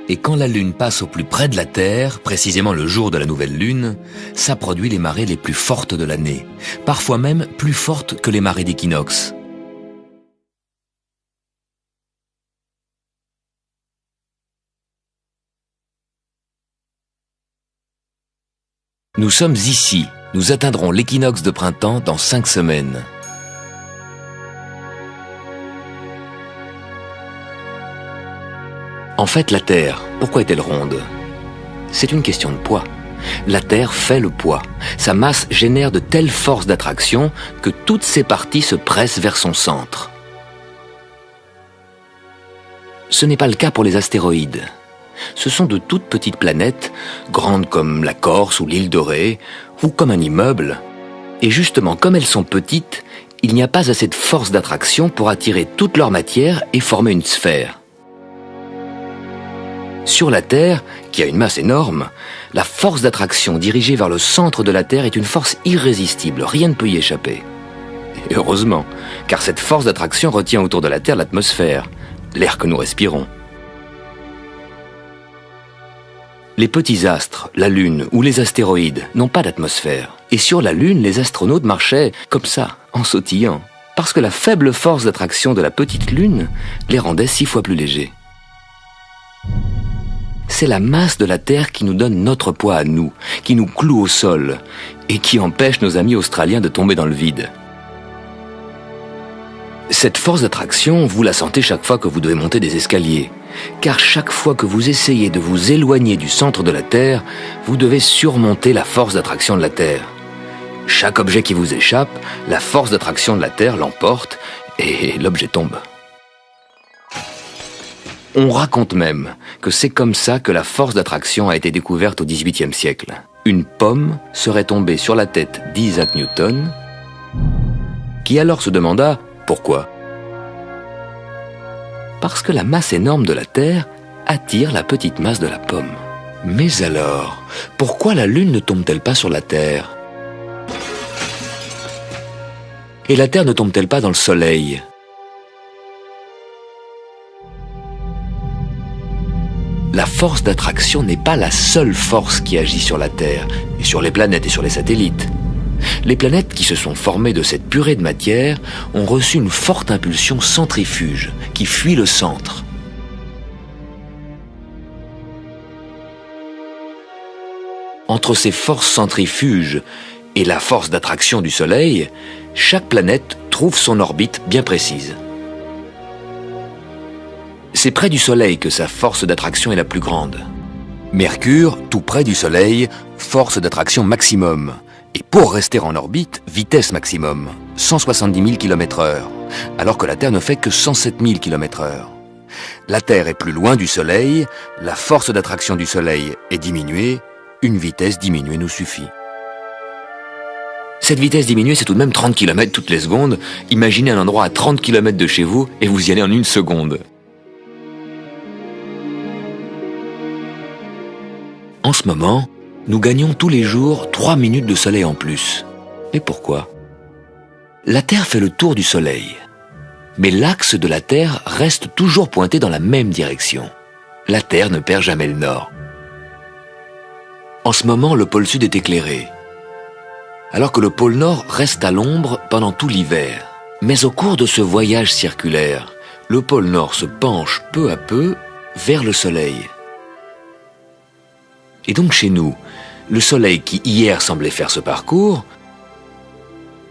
Et quand la Lune passe au plus près de la Terre, précisément le jour de la nouvelle Lune, ça produit les marées les plus fortes de l'année, parfois même plus fortes que les marées d'équinoxe. Nous sommes ici, nous atteindrons l'équinoxe de printemps dans 5 semaines. En fait, la Terre, pourquoi est-elle ronde? C'est une question de poids. La Terre fait le poids. Sa masse génère de telles forces d'attraction que toutes ses parties se pressent vers son centre. Ce n'est pas le cas pour les astéroïdes. Ce sont de toutes petites planètes, grandes comme la Corse ou l'île Dorée, ou comme un immeuble. Et justement, comme elles sont petites, il n'y a pas assez de force d'attraction pour attirer toute leur matière et former une sphère. Sur la Terre, qui a une masse énorme, la force d'attraction dirigée vers le centre de la Terre est une force irrésistible, rien ne peut y échapper. Et heureusement, car cette force d'attraction retient autour de la Terre l'atmosphère, l'air que nous respirons. Les petits astres, la Lune ou les astéroïdes n'ont pas d'atmosphère. Et sur la Lune, les astronautes marchaient comme ça, en sautillant, parce que la faible force d'attraction de la petite Lune les rendait 6 fois plus légers. C'est la masse de la Terre qui nous donne notre poids à nous, qui nous cloue au sol et qui empêche nos amis australiens de tomber dans le vide. Cette force d'attraction, vous la sentez chaque fois que vous devez monter des escaliers, car chaque fois que vous essayez de vous éloigner du centre de la Terre, vous devez surmonter la force d'attraction de la Terre. Chaque objet qui vous échappe, la force d'attraction de la Terre l'emporte et l'objet tombe. On raconte même que c'est comme ça que la force d'attraction a été découverte au XVIIIe siècle. Une pomme serait tombée sur la tête d'Isaac Newton, qui alors se demanda pourquoi. Parce que la masse énorme de la Terre attire la petite masse de la pomme. Mais alors, pourquoi la Lune ne tombe-t-elle pas sur la Terre? Et la Terre ne tombe-t-elle pas dans le Soleil? La force d'attraction n'est pas la seule force qui agit sur la Terre, et sur les planètes et sur les satellites. Les planètes qui se sont formées de cette purée de matière ont reçu une forte impulsion centrifuge qui fuit le centre. Entre ces forces centrifuges et la force d'attraction du Soleil, chaque planète trouve son orbite bien précise. C'est près du Soleil que sa force d'attraction est la plus grande. Mercure, tout près du Soleil, force d'attraction maximum. Et pour rester en orbite, vitesse maximum, 170 000 km/h, alors que la Terre ne fait que 107 000 km/h. La Terre est plus loin du Soleil, la force d'attraction du Soleil est diminuée, une vitesse diminuée nous suffit. Cette vitesse diminuée, c'est tout de même 30 km toutes les secondes. Imaginez un endroit à 30 km de chez vous et vous y allez en 1 seconde. En ce moment, nous gagnons tous les jours 3 minutes de soleil en plus. Et pourquoi? La Terre fait le tour du Soleil. Mais l'axe de la Terre reste toujours pointé dans la même direction. La Terre ne perd jamais le nord. En ce moment, le pôle sud est éclairé, alors que le pôle nord reste à l'ombre pendant tout l'hiver. Mais au cours de ce voyage circulaire, le pôle nord se penche peu à peu vers le Soleil. Et donc chez nous, le Soleil qui hier semblait faire ce parcours,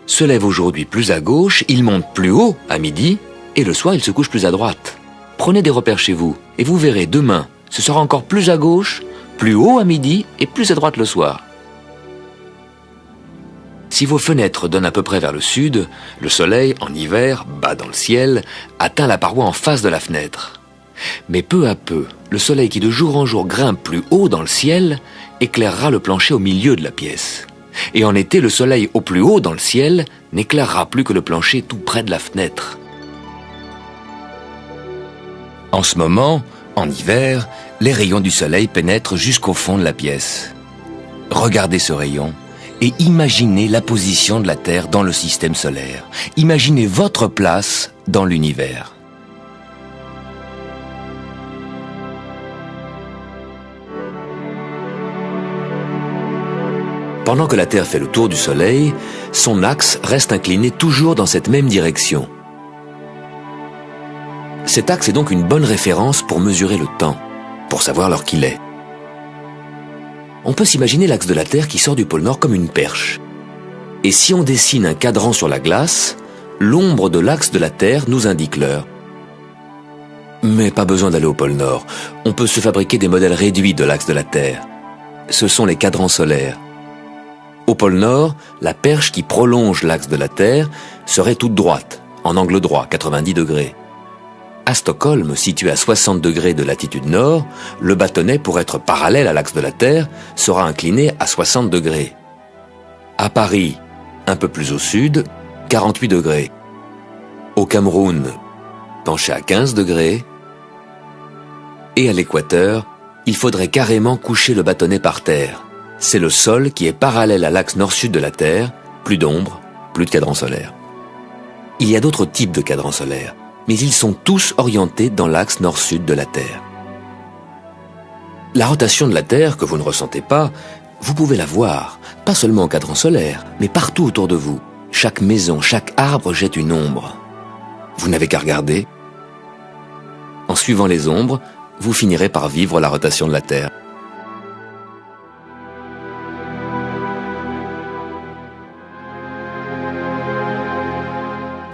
se lève aujourd'hui plus à gauche, il monte plus haut à midi, et le soir il se couche plus à droite. Prenez des repères chez vous, et vous verrez demain, ce sera encore plus à gauche, plus haut à midi et plus à droite le soir. Si vos fenêtres donnent à peu près vers le sud, le soleil, en hiver, bas dans le ciel, atteint la paroi en face de la fenêtre. Mais peu à peu, le soleil qui de jour en jour grimpe plus haut dans le ciel, éclairera le plancher au milieu de la pièce. Et en été, le soleil au plus haut dans le ciel n'éclairera plus que le plancher tout près de la fenêtre. En ce moment, en hiver, les rayons du soleil pénètrent jusqu'au fond de la pièce. Regardez ce rayon et imaginez la position de la Terre dans le système solaire. Imaginez votre place dans l'univers. Pendant que la Terre fait le tour du Soleil, son axe reste incliné toujours dans cette même direction. Cet axe est donc une bonne référence pour mesurer le temps, pour savoir l'heure qu'il est. On peut s'imaginer l'axe de la Terre qui sort du pôle Nord comme une perche. Et si on dessine un cadran sur la glace, l'ombre de l'axe de la Terre nous indique l'heure. Mais pas besoin d'aller au pôle Nord, on peut se fabriquer des modèles réduits de l'axe de la Terre. Ce sont les cadrans solaires. Au pôle Nord, la perche qui prolonge l'axe de la Terre serait toute droite, en angle droit, 90 degrés. À Stockholm, situé à 60 degrés de latitude nord, le bâtonnet, pour être parallèle à l'axe de la Terre, sera incliné à 60 degrés. À Paris, un peu plus au sud, 48 degrés. Au Cameroun, penché à 15 degrés. Et à l'équateur, il faudrait carrément coucher le bâtonnet par terre. C'est le sol qui est parallèle à l'axe nord-sud de la Terre, plus d'ombre, plus de cadrans solaires. Il y a d'autres types de cadrans solaires, mais ils sont tous orientés dans l'axe nord-sud de la Terre. La rotation de la Terre, que vous ne ressentez pas, vous pouvez la voir, pas seulement au cadran solaire, mais partout autour de vous. Chaque maison, chaque arbre jette une ombre. Vous n'avez qu'à regarder. En suivant les ombres, vous finirez par vivre la rotation de la Terre.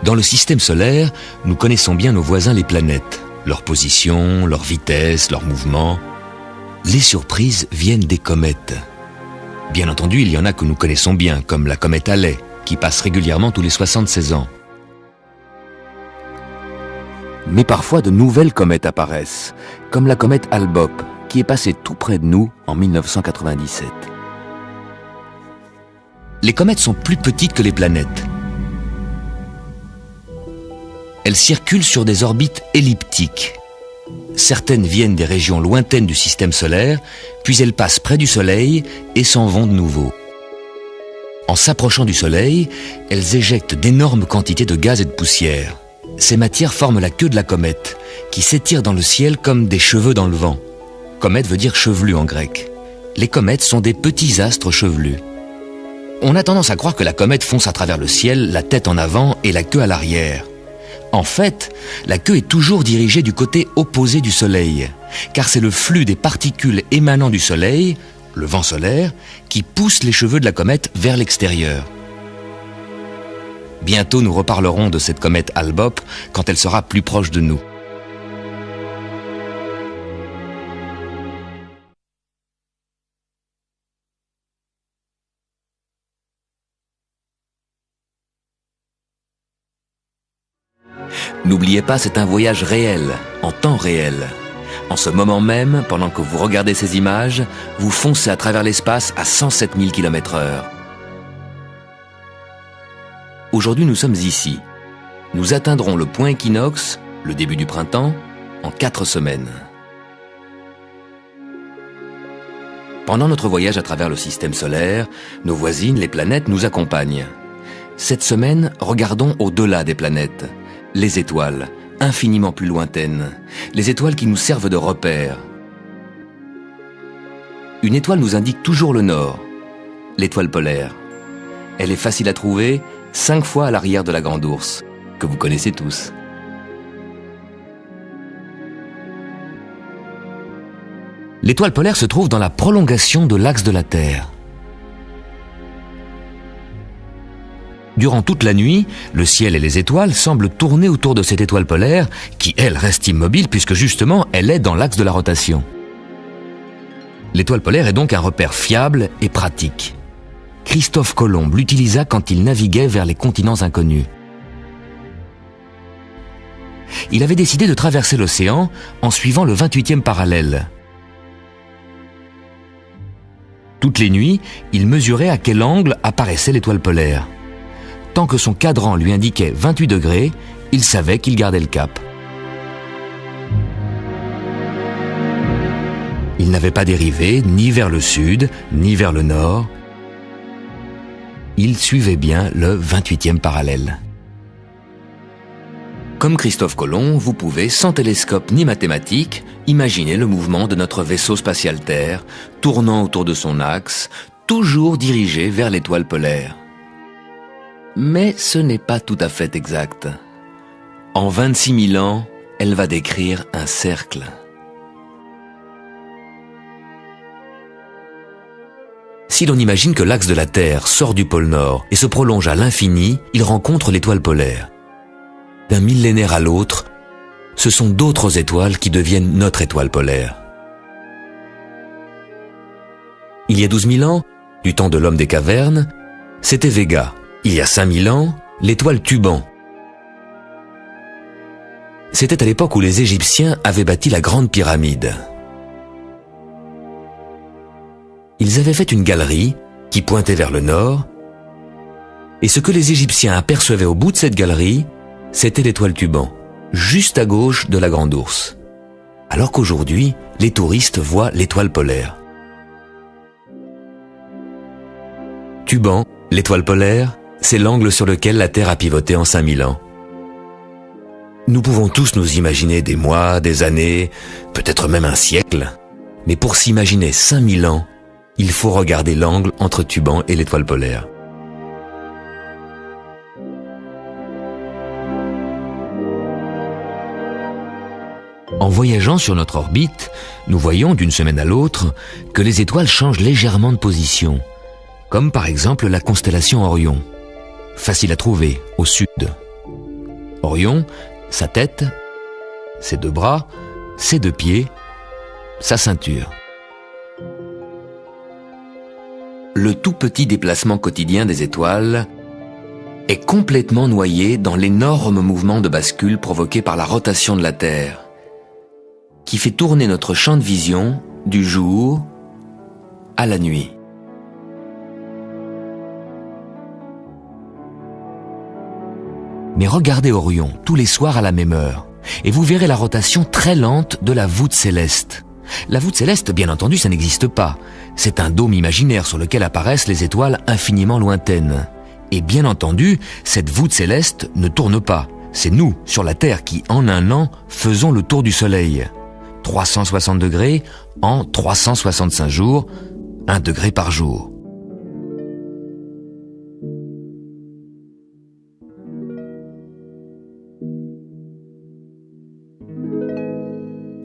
Dans le système solaire, nous connaissons bien nos voisins les planètes, leur position, leur vitesse, leur mouvement. Les surprises viennent des comètes. Bien entendu, il y en a que nous connaissons bien, comme la comète Halley, qui passe régulièrement tous les 76 ans. Mais parfois de nouvelles comètes apparaissent, comme la comète Hale-Bopp, qui est passée tout près de nous en 1997. Les comètes sont plus petites que les planètes. Elles circulent sur des orbites elliptiques. Certaines viennent des régions lointaines du système solaire, puis elles passent près du Soleil et s'en vont de nouveau. En s'approchant du Soleil, elles éjectent d'énormes quantités de gaz et de poussière. Ces matières forment la queue de la comète, qui s'étire dans le ciel comme des cheveux dans le vent. Comète veut dire chevelu en grec. Les comètes sont des petits astres chevelus. On a tendance à croire que la comète fonce à travers le ciel, la tête en avant et la queue à l'arrière. En fait, la queue est toujours dirigée du côté opposé du Soleil, car c'est le flux des particules émanant du Soleil, le vent solaire, qui pousse les cheveux de la comète vers l'extérieur. Bientôt, nous reparlerons de cette comète Hale-Bopp quand elle sera plus proche de nous. N'oubliez pas, c'est un voyage réel, en temps réel. En ce moment même, pendant que vous regardez ces images, vous foncez à travers l'espace à 107 000 km/h. Aujourd'hui, nous sommes ici. Nous atteindrons le point équinoxe, le début du printemps, en 4 semaines. Pendant notre voyage à travers le système solaire, nos voisines, les planètes, nous accompagnent. Cette semaine, regardons au-delà des planètes. Les étoiles, infiniment plus lointaines, les étoiles qui nous servent de repères. Une étoile nous indique toujours le nord, l'étoile polaire. Elle est facile à trouver, 5 fois à l'arrière de la Grande Ourse, que vous connaissez tous. L'étoile polaire se trouve dans la prolongation de l'axe de la Terre. Durant toute la nuit, le ciel et les étoiles semblent tourner autour de cette étoile polaire qui, elle, reste immobile puisque justement, elle est dans l'axe de la rotation. L'étoile polaire est donc un repère fiable et pratique. Christophe Colomb l'utilisa quand il naviguait vers les continents inconnus. Il avait décidé de traverser l'océan en suivant le 28e parallèle. Toutes les nuits, il mesurait à quel angle apparaissait l'étoile polaire. Tant que son cadran lui indiquait 28 degrés, il savait qu'il gardait le cap. Il n'avait pas dérivé ni vers le sud, ni vers le nord. Il suivait bien le 28e parallèle. Comme Christophe Colomb, vous pouvez, sans télescope ni mathématiques, imaginer le mouvement de notre vaisseau spatial Terre, tournant autour de son axe, toujours dirigé vers l'étoile polaire. Mais ce n'est pas tout à fait exact. En 26 000 ans, elle va décrire un cercle. Si l'on imagine que l'axe de la Terre sort du pôle Nord et se prolonge à l'infini, il rencontre l'étoile polaire. D'un millénaire à l'autre, ce sont d'autres étoiles qui deviennent notre étoile polaire. Il y a 12 000 ans, du temps de l'homme des cavernes, c'était Véga. Il y a 5 000 ans, l'étoile Tuban. C'était à l'époque où les Égyptiens avaient bâti la Grande Pyramide. Ils avaient fait une galerie qui pointait vers le nord, et ce que les Égyptiens apercevaient au bout de cette galerie, c'était l'étoile Tuban, juste à gauche de la Grande Ourse. Alors qu'aujourd'hui, les touristes voient l'étoile polaire. Tuban, l'étoile polaire, c'est l'angle sur lequel la Terre a pivoté en 5000 ans. Nous pouvons tous nous imaginer des mois, des années, peut-être même un siècle. Mais pour s'imaginer 5000 ans, il faut regarder l'angle entre Tuban et l'étoile polaire. En voyageant sur notre orbite, nous voyons d'une semaine à l'autre que les étoiles changent légèrement de position, comme par exemple la constellation Orion. Facile à trouver, au sud. Orion, sa tête, ses 2 bras, ses 2 pieds, sa ceinture. Le tout petit déplacement quotidien des étoiles est complètement noyé dans l'énorme mouvement de bascule provoqué par la rotation de la Terre, qui fait tourner notre champ de vision du jour à la nuit. Mais regardez Orion tous les soirs à la même heure, et vous verrez la rotation très lente de la voûte céleste. La voûte céleste, bien entendu, ça n'existe pas. C'est un dôme imaginaire sur lequel apparaissent les étoiles infiniment lointaines. Et bien entendu, cette voûte céleste ne tourne pas. C'est nous, sur la Terre, qui, en un an, faisons le tour du Soleil. 360 degrés en 365 jours, 1 degré par jour.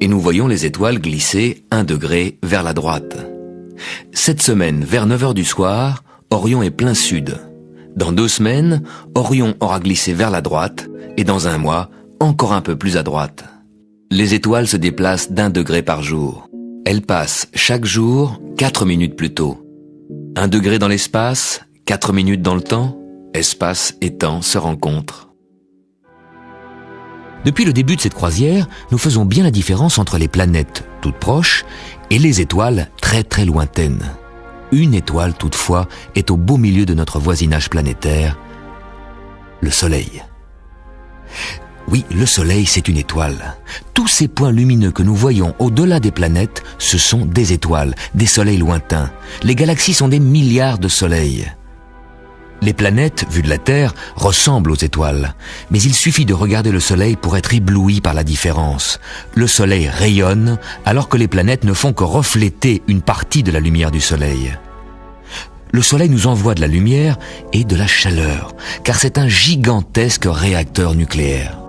Et nous voyons les étoiles glisser 1 degré vers la droite. Cette semaine, vers 9 h du soir, Orion est plein sud. Dans 2 semaines, Orion aura glissé vers la droite, et dans 1 mois, encore un peu plus à droite. Les étoiles se déplacent d'1 degré par jour. Elles passent chaque jour 4 minutes plus tôt. 1 degré dans l'espace, 4 minutes dans le temps, espace et temps se rencontrent. Depuis le début de cette croisière, nous faisons bien la différence entre les planètes toutes proches et les étoiles très très lointaines. Une étoile toutefois est au beau milieu de notre voisinage planétaire, le Soleil. Oui, le Soleil, c'est une étoile. Tous ces points lumineux que nous voyons au-delà des planètes, ce sont des étoiles, des soleils lointains. Les galaxies sont des milliards de soleils. Les planètes, vues de la Terre, ressemblent aux étoiles. Mais il suffit de regarder le Soleil pour être ébloui par la différence. Le Soleil rayonne, alors que les planètes ne font que refléter une partie de la lumière du Soleil. Le Soleil nous envoie de la lumière et de la chaleur, car c'est un gigantesque réacteur nucléaire.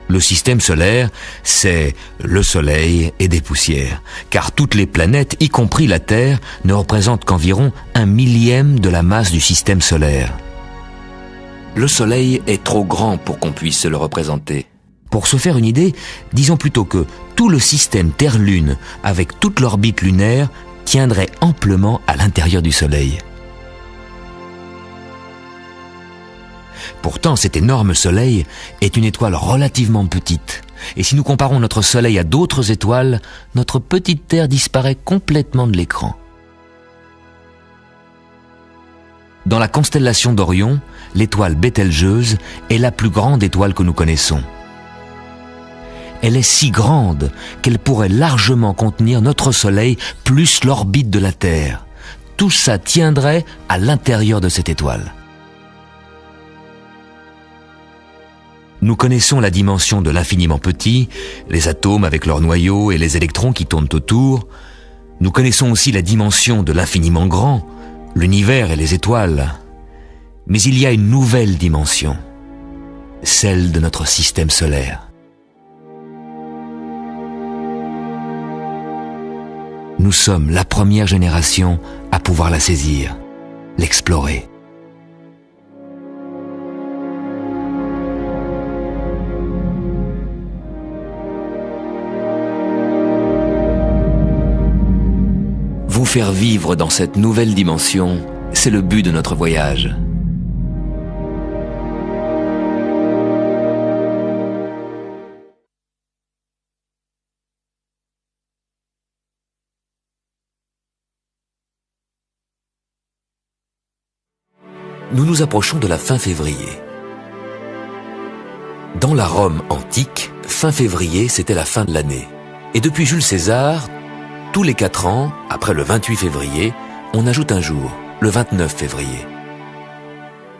Le système solaire, c'est le Soleil et des poussières, car toutes les planètes, y compris la Terre, ne représentent qu'environ 1/1000 de la masse du système solaire. Le Soleil est trop grand pour qu'on puisse se le représenter. Pour se faire une idée, disons plutôt que tout le système Terre-Lune, avec toute l'orbite lunaire, tiendrait amplement à l'intérieur du Soleil. Pourtant, cet énorme Soleil est une étoile relativement petite. Et si nous comparons notre Soleil à d'autres étoiles, notre petite Terre disparaît complètement de l'écran. Dans la constellation d'Orion, l'étoile Bételgeuse est la plus grande étoile que nous connaissons. Elle est si grande qu'elle pourrait largement contenir notre Soleil plus l'orbite de la Terre. Tout ça tiendrait à l'intérieur de cette étoile. Nous connaissons la dimension de l'infiniment petit, les atomes avec leurs noyaux et les électrons qui tournent autour. Nous connaissons aussi la dimension de l'infiniment grand, l'univers et les étoiles. Mais il y a une nouvelle dimension, celle de notre système solaire. Nous sommes la première génération à pouvoir la saisir, l'explorer. Vous faire vivre dans cette nouvelle dimension, c'est le but de notre voyage. Nous nous approchons de la fin février. Dans la Rome antique, fin février, c'était la fin de l'année. Et depuis Jules César, tous les 4 ans, après le 28 février, on ajoute un jour, le 29 février.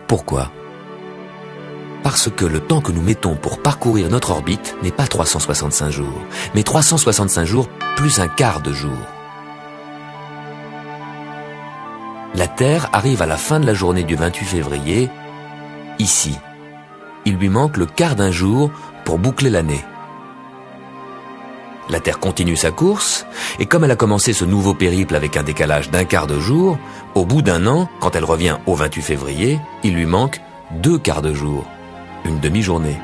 Pourquoi ? Parce que le temps que nous mettons pour parcourir notre orbite n'est pas 365 jours, mais 365 jours plus un quart de jour. La Terre arrive à la fin de la journée du 28 février, ici. Il lui manque le quart d'un jour pour boucler l'année. La Terre continue sa course, et comme elle a commencé ce nouveau périple avec un décalage d'un quart de jour, au bout d'un an, quand elle revient au 28 février, il lui manque 2 quarts de jour, une demi-journée.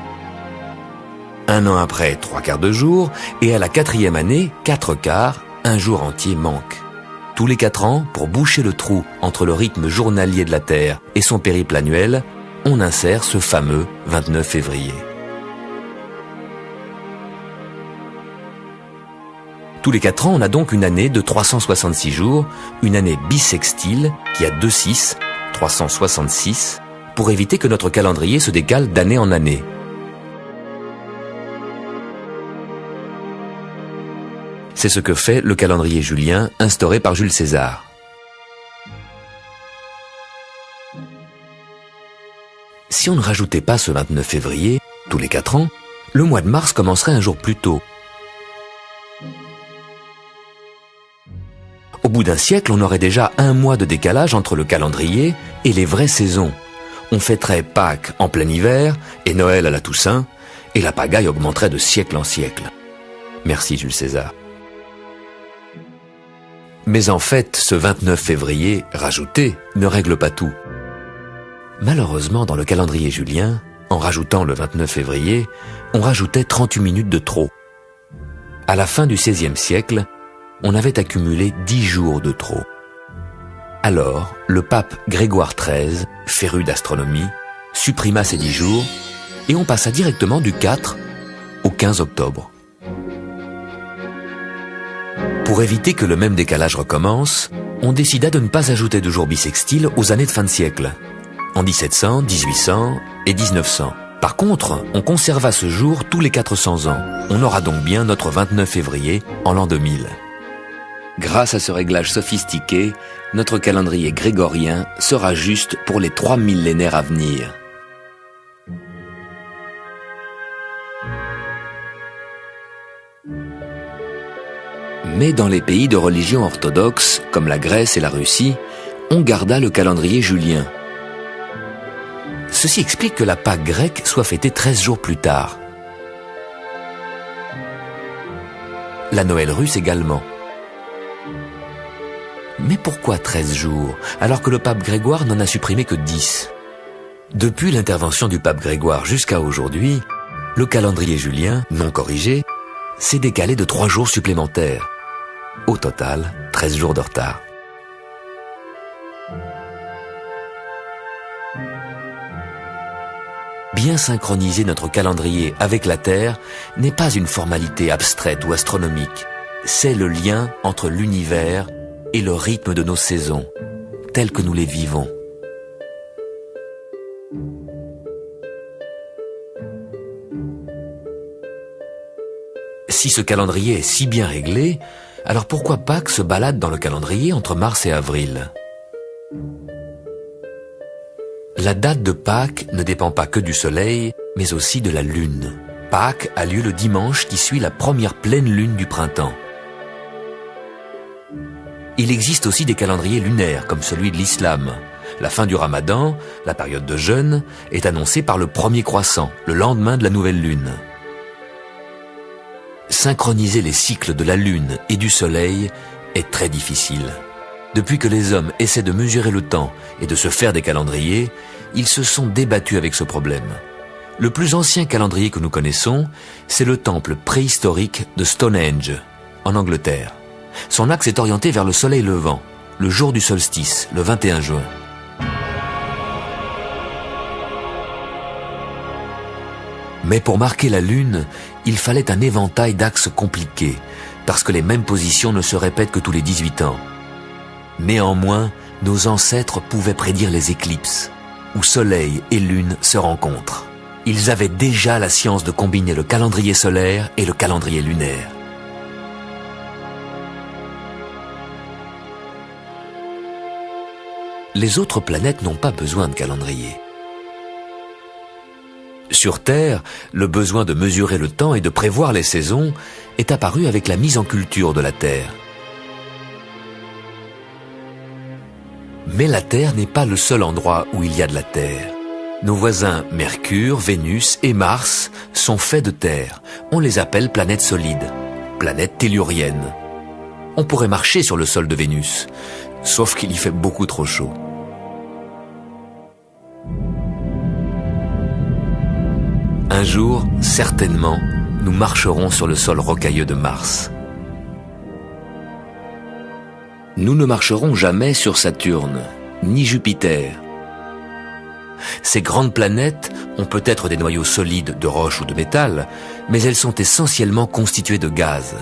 Un an après, 3 quarts de jour, et à la 4e année, 4 quarts, un jour entier manque. Tous les 4 ans, pour boucher le trou entre le rythme journalier de la Terre et son périple annuel, on insère ce fameux 29 février. Tous les 4 ans, on a donc une année de 366 jours, une année bissextile qui a 2 6, 366, pour éviter que notre calendrier se décale d'année en année. C'est ce que fait le calendrier julien instauré par Jules César. Si on ne rajoutait pas ce 29 février, tous les 4 ans, le mois de mars commencerait un jour plus tôt. Au bout d'un siècle, on aurait déjà un mois de décalage entre le calendrier et les vraies saisons. On fêterait Pâques en plein hiver et Noël à la Toussaint, et la pagaille augmenterait de siècle en siècle. Merci Jules César. Mais en fait, ce 29 février rajouté ne règle pas tout. Malheureusement, dans le calendrier julien, en rajoutant le 29 février, on rajoutait 38 minutes de trop. À la fin du XVIe siècle, on avait accumulé 10 jours de trop. Alors, le pape Grégoire XIII, féru d'astronomie, supprima ces 10 jours et on passa directement du 4 au 15 octobre. Pour éviter que le même décalage recommence, on décida de ne pas ajouter de jours bissextiles aux années de fin de siècle, en 1700, 1800 et 1900. Par contre, on conserva ce jour tous les 400 ans. On aura donc bien notre 29 février en l'an 2000. Grâce à ce réglage sophistiqué, notre calendrier grégorien sera juste pour les 3 millénaires à venir. Mais dans les pays de religion orthodoxe, comme la Grèce et la Russie, on garda le calendrier julien. Ceci explique que la Pâque grecque soit fêtée 13 jours plus tard. La Noël russe également. Mais pourquoi 13 jours, alors que le pape Grégoire n'en a supprimé que 10 ? Depuis l'intervention du pape Grégoire jusqu'à aujourd'hui, le calendrier julien, non corrigé, s'est décalé de 3 jours supplémentaires. Au total, 13 jours de retard. Bien synchroniser notre calendrier avec la Terre n'est pas une formalité abstraite ou astronomique. C'est le lien entre l'univers et le rythme de nos saisons, tels que nous les vivons. Si ce calendrier est si bien réglé, alors pourquoi Pâques se balade dans le calendrier entre mars et avril ? La date de Pâques ne dépend pas que du soleil, mais aussi de la lune. Pâques a lieu le dimanche qui suit la première pleine lune du printemps. Il existe aussi des calendriers lunaires, comme celui de l'islam. La fin du ramadan, la période de jeûne, est annoncée par le premier croissant, le lendemain de la nouvelle lune. Synchroniser les cycles de la lune et du soleil est très difficile. Depuis que les hommes essaient de mesurer le temps et de se faire des calendriers, ils se sont débattus avec ce problème. Le plus ancien calendrier que nous connaissons, c'est le temple préhistorique de Stonehenge, en Angleterre. Son axe est orienté vers le soleil levant, le jour du solstice, le 21 juin. Mais pour marquer la lune, il fallait un éventail d'axes compliqués, parce que les mêmes positions ne se répètent que tous les 18 ans. Néanmoins, nos ancêtres pouvaient prédire les éclipses, où soleil et lune se rencontrent. Ils avaient déjà la science de combiner le calendrier solaire et le calendrier lunaire. Les autres planètes n'ont pas besoin de calendrier. Sur Terre, le besoin de mesurer le temps et de prévoir les saisons est apparu avec la mise en culture de la Terre. Mais la Terre n'est pas le seul endroit où il y a de la Terre. Nos voisins Mercure, Vénus et Mars sont faits de terre. On les appelle planètes solides, planètes telluriennes. On pourrait marcher sur le sol de Vénus, sauf qu'il y fait beaucoup trop chaud. Un jour, certainement, nous marcherons sur le sol rocailleux de Mars. Nous ne marcherons jamais sur Saturne, ni Jupiter. Ces grandes planètes ont peut-être des noyaux solides de roche ou de métal, mais elles sont essentiellement constituées de gaz.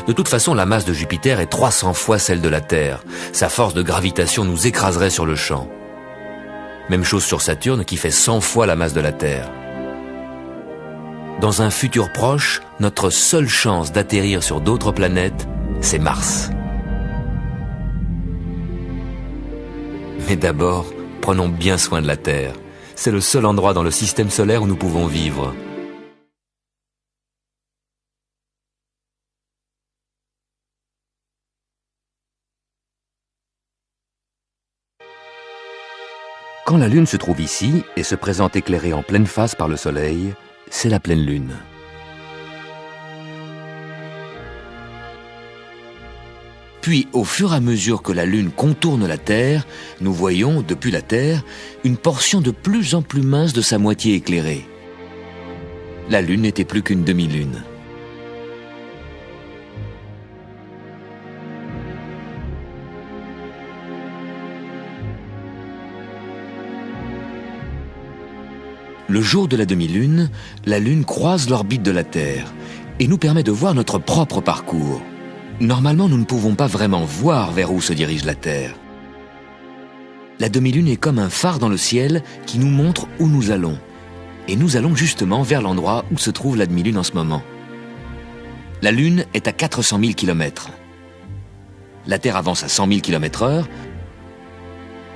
De toute façon, la masse de Jupiter est 300 fois celle de la Terre. Sa force de gravitation nous écraserait sur le champ. Même chose sur Saturne qui fait 100 fois la masse de la Terre. Dans un futur proche, notre seule chance d'atterrir sur d'autres planètes, c'est Mars. Mais d'abord, prenons bien soin de la Terre. C'est le seul endroit dans le système solaire où nous pouvons vivre. Quand la Lune se trouve ici et se présente éclairée en pleine face par le Soleil, c'est la pleine Lune. Puis, au fur et à mesure que la Lune contourne la Terre, nous voyons, depuis la Terre, une portion de plus en plus mince de sa moitié éclairée. La Lune n'était plus qu'une demi-lune. Le jour de la demi-lune, la Lune croise l'orbite de la Terre et nous permet de voir notre propre parcours. Normalement, nous ne pouvons pas vraiment voir vers où se dirige la Terre. La demi-lune est comme un phare dans le ciel qui nous montre où nous allons. Et nous allons justement vers l'endroit où se trouve la demi-lune en ce moment. La Lune est à 400 000 km. La Terre avance à 100 000 km/h.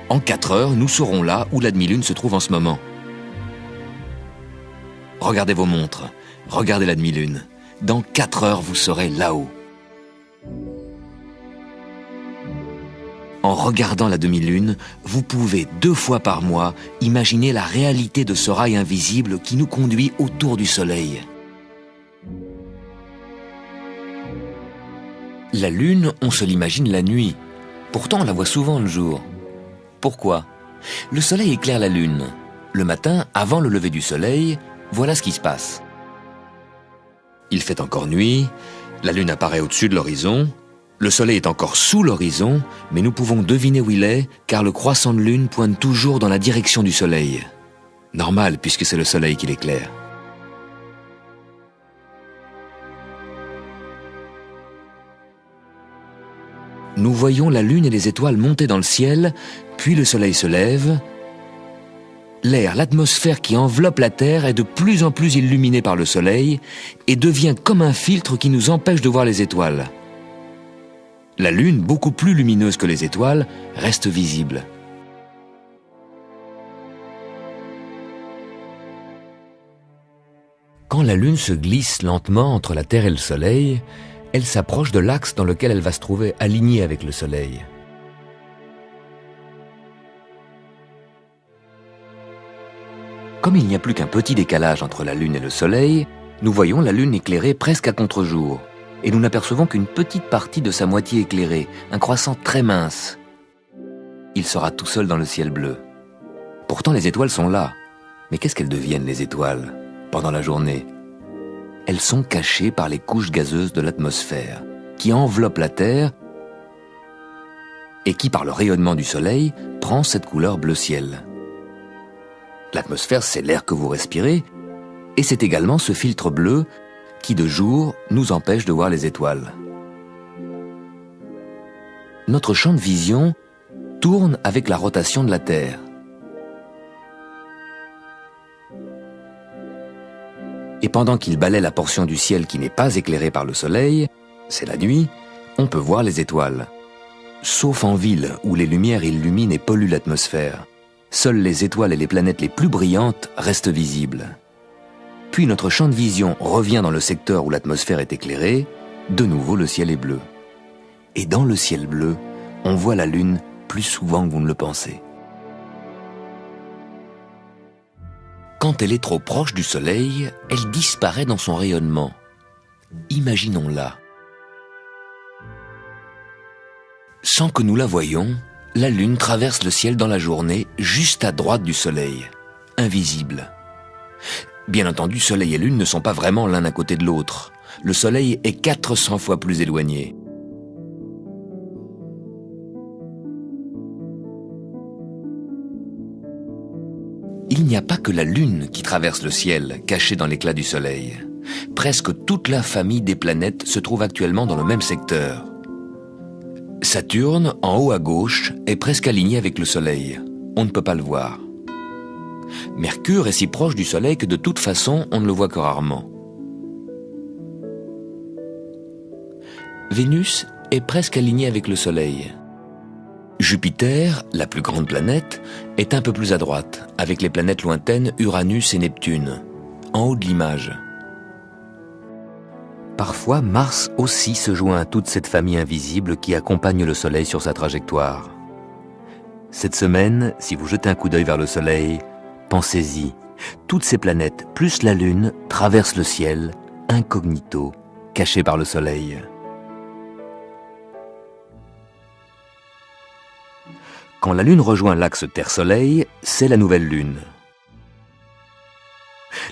En 4 heures, nous serons là où la demi-lune se trouve en ce moment. Regardez vos montres, regardez la demi-lune. Dans 4 heures, vous serez là-haut. En regardant la demi-lune, vous pouvez 2 fois par mois imaginer la réalité de ce rail invisible qui nous conduit autour du Soleil. La Lune, on se l'imagine la nuit. Pourtant, on la voit souvent le jour. Pourquoi? Le Soleil éclaire la Lune. Le matin, avant le lever du Soleil, voilà ce qui se passe. Il fait encore nuit, la Lune apparaît au-dessus de l'horizon, le Soleil est encore sous l'horizon, mais nous pouvons deviner où il est, car le croissant de Lune pointe toujours dans la direction du Soleil. Normal, puisque c'est le Soleil qui l'éclaire. Nous voyons la Lune et les étoiles monter dans le ciel, puis le Soleil se lève. L'air, l'atmosphère qui enveloppe la Terre est de plus en plus illuminée par le Soleil et devient comme un filtre qui nous empêche de voir les étoiles. La Lune, beaucoup plus lumineuse que les étoiles, reste visible. Quand la Lune se glisse lentement entre la Terre et le Soleil, elle s'approche de l'axe dans lequel elle va se trouver alignée avec le Soleil. Comme il n'y a plus qu'un petit décalage entre la Lune et le Soleil, nous voyons la Lune éclairée presque à contre-jour, et nous n'apercevons qu'une petite partie de sa moitié éclairée, un croissant très mince. Il sera tout seul dans le ciel bleu. Pourtant les étoiles sont là. Mais qu'est-ce qu'elles deviennent les étoiles pendant la journée? Elles sont cachées par les couches gazeuses de l'atmosphère, qui enveloppent la Terre et qui, par le rayonnement du Soleil, prend cette couleur bleu ciel. L'atmosphère, c'est l'air que vous respirez, et c'est également ce filtre bleu qui, de jour, nous empêche de voir les étoiles. Notre champ de vision tourne avec la rotation de la Terre. Et pendant qu'il balaie la portion du ciel qui n'est pas éclairée par le Soleil, c'est la nuit, on peut voir les étoiles. Sauf en ville, où les lumières illuminent et polluent l'atmosphère. Seules les étoiles et les planètes les plus brillantes restent visibles. Puis notre champ de vision revient dans le secteur où l'atmosphère est éclairée, de nouveau le ciel est bleu. Et dans le ciel bleu, on voit la Lune plus souvent que vous ne le pensez. Quand elle est trop proche du Soleil, elle disparaît dans son rayonnement. Imaginons-la. Sans que nous la voyions, la Lune traverse le ciel dans la journée, juste à droite du Soleil, invisible. Bien entendu, Soleil et Lune ne sont pas vraiment l'un à côté de l'autre. Le Soleil est 400 fois plus éloigné. Il n'y a pas que la Lune qui traverse le ciel, cachée dans l'éclat du Soleil. Presque toute la famille des planètes se trouve actuellement dans le même secteur. Saturne, en haut à gauche, est presque aligné avec le Soleil. On ne peut pas le voir. Mercure est si proche du Soleil que de toute façon, on ne le voit que rarement. Vénus est presque alignée avec le Soleil. Jupiter, la plus grande planète, est un peu plus à droite, avec les planètes lointaines Uranus et Neptune, en haut de l'image. Parfois, Mars aussi se joint à toute cette famille invisible qui accompagne le Soleil sur sa trajectoire. Cette semaine, si vous jetez un coup d'œil vers le Soleil, pensez-y, toutes ces planètes, plus la Lune, traversent le ciel, incognito, cachées par le Soleil. Quand la Lune rejoint l'axe Terre-Soleil, c'est la nouvelle Lune.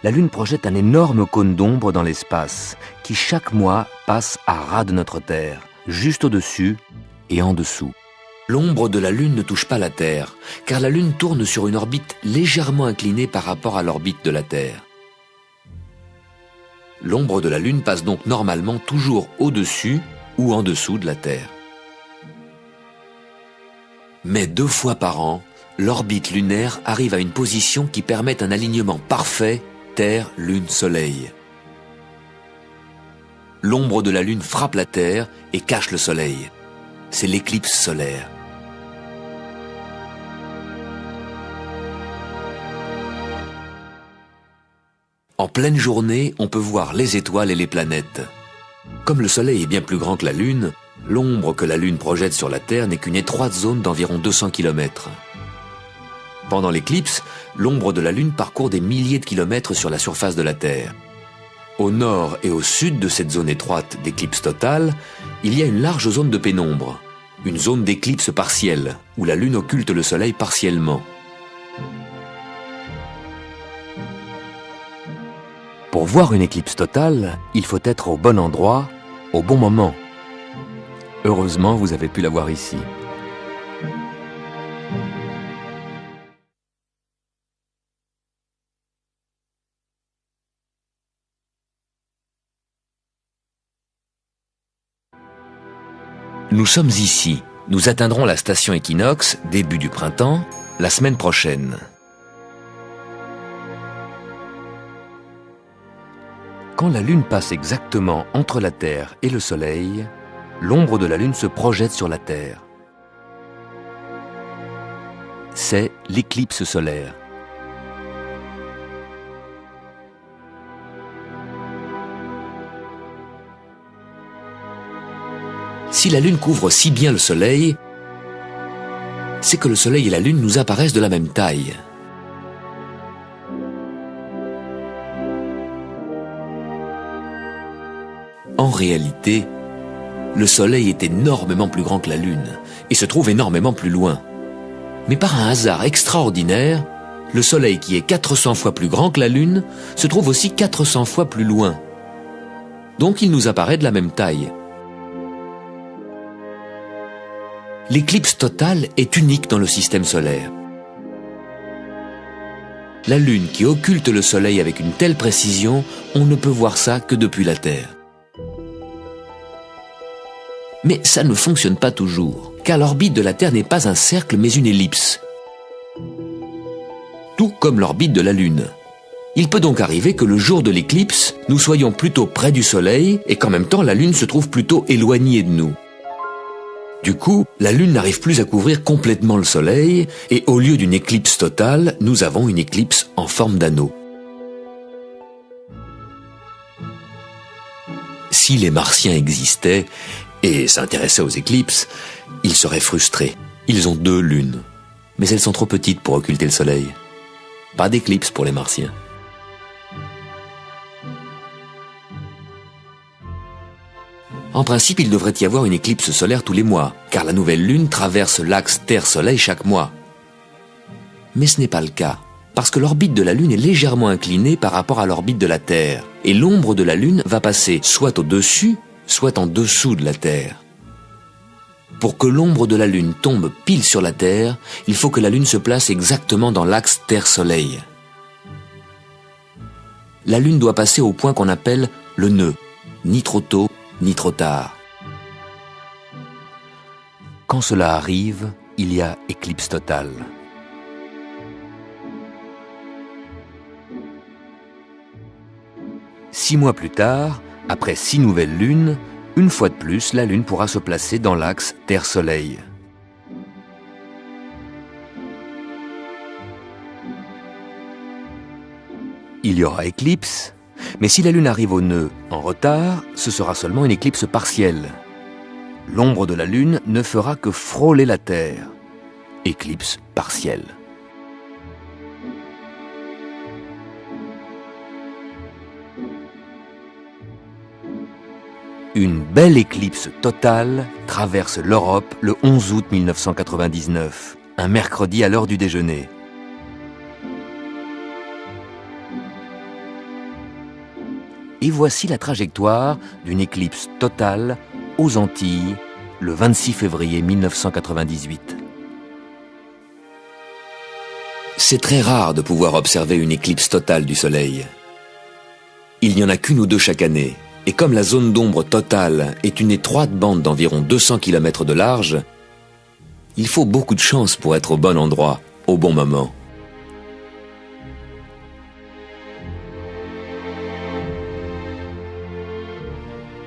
La Lune projette un énorme cône d'ombre dans l'espace, qui chaque mois passe à ras de notre Terre, juste au-dessus et en dessous. L'ombre de la Lune ne touche pas la Terre, car la Lune tourne sur une orbite légèrement inclinée par rapport à l'orbite de la Terre. L'ombre de la Lune passe donc normalement toujours au-dessus ou en dessous de la Terre. Mais 2 fois par an, l'orbite lunaire arrive à une position qui permet un alignement parfait Terre, Lune, Soleil. L'ombre de la Lune frappe la Terre et cache le Soleil. C'est l'éclipse solaire. En pleine journée, on peut voir les étoiles et les planètes. Comme le Soleil est bien plus grand que la Lune, l'ombre que la Lune projette sur la Terre n'est qu'une étroite zone d'environ 200 km. Pendant l'éclipse, l'ombre de la Lune parcourt des milliers de kilomètres sur la surface de la Terre. Au nord et au sud de cette zone étroite d'éclipse totale, il y a une large zone de pénombre, une zone d'éclipse partielle, où la Lune occulte le Soleil partiellement. Pour voir une éclipse totale, il faut être au bon endroit, au bon moment. Heureusement, vous avez pu la voir ici. Nous sommes ici. Nous atteindrons la station équinoxe, début du printemps, la semaine prochaine. Quand la Lune passe exactement entre la Terre et le Soleil, l'ombre de la Lune se projette sur la Terre. C'est l'éclipse solaire. Si la Lune couvre si bien le Soleil, c'est que le Soleil et la Lune nous apparaissent de la même taille. En réalité, le Soleil est énormément plus grand que la Lune et se trouve énormément plus loin. Mais par un hasard extraordinaire, le Soleil qui est 400 fois plus grand que la Lune se trouve aussi 400 fois plus loin. Donc il nous apparaît de la même taille. L'éclipse totale est unique dans le système solaire. La Lune qui occulte le Soleil avec une telle précision, on ne peut voir ça que depuis la Terre. Mais ça ne fonctionne pas toujours, car l'orbite de la Terre n'est pas un cercle mais une ellipse. Tout comme l'orbite de la Lune. Il peut donc arriver que le jour de l'éclipse, nous soyons plutôt près du Soleil et qu'en même temps la Lune se trouve plutôt éloignée de nous. Du coup, la Lune n'arrive plus à couvrir complètement le Soleil et au lieu d'une éclipse totale, nous avons une éclipse en forme d'anneau. Si les Martiens existaient et s'intéressaient aux éclipses, ils seraient frustrés. Ils ont 2 lunes, mais elles sont trop petites pour occulter le Soleil. Pas d'éclipse pour les Martiens. En principe, il devrait y avoir une éclipse solaire tous les mois, car la nouvelle Lune traverse l'axe Terre-Soleil chaque mois. Mais ce n'est pas le cas, parce que l'orbite de la Lune est légèrement inclinée par rapport à l'orbite de la Terre, et l'ombre de la Lune va passer soit au-dessus, soit en dessous de la Terre. Pour que l'ombre de la Lune tombe pile sur la Terre, il faut que la Lune se place exactement dans l'axe Terre-Soleil. La Lune doit passer au point qu'on appelle le nœud, ni trop tôt, ni trop tard. Quand cela arrive, il y a éclipse totale. Six mois plus tard, après 6 nouvelles lunes, une fois de plus, la Lune pourra se placer dans l'axe Terre-Soleil. Il y aura éclipse, mais si la Lune arrive au nœud en retard, ce sera seulement une éclipse partielle. L'ombre de la Lune ne fera que frôler la Terre. Éclipse partielle. Une belle éclipse totale traverse l'Europe le 11 août 1999, un mercredi à l'heure du déjeuner. Et voici la trajectoire d'une éclipse totale aux Antilles le 26 février 1998. C'est très rare de pouvoir observer une éclipse totale du Soleil. Il n'y en a qu'une ou deux chaque année, et comme la zone d'ombre totale est une étroite bande d'environ 200 km de large, il faut beaucoup de chance pour être au bon endroit, au bon moment.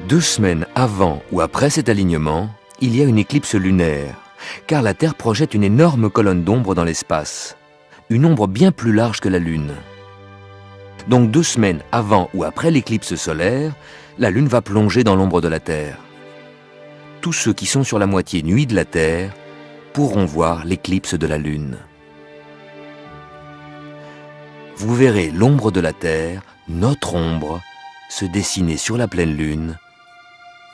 Deux semaines avant ou après cet alignement, il y a une éclipse lunaire, car la Terre projette une énorme colonne d'ombre dans l'espace, une ombre bien plus large que la Lune. Donc 2 semaines avant ou après l'éclipse solaire, la Lune va plonger dans l'ombre de la Terre. Tous ceux qui sont sur la moitié nuit de la Terre pourront voir l'éclipse de la Lune. Vous verrez l'ombre de la Terre, notre ombre, se dessiner sur la pleine lune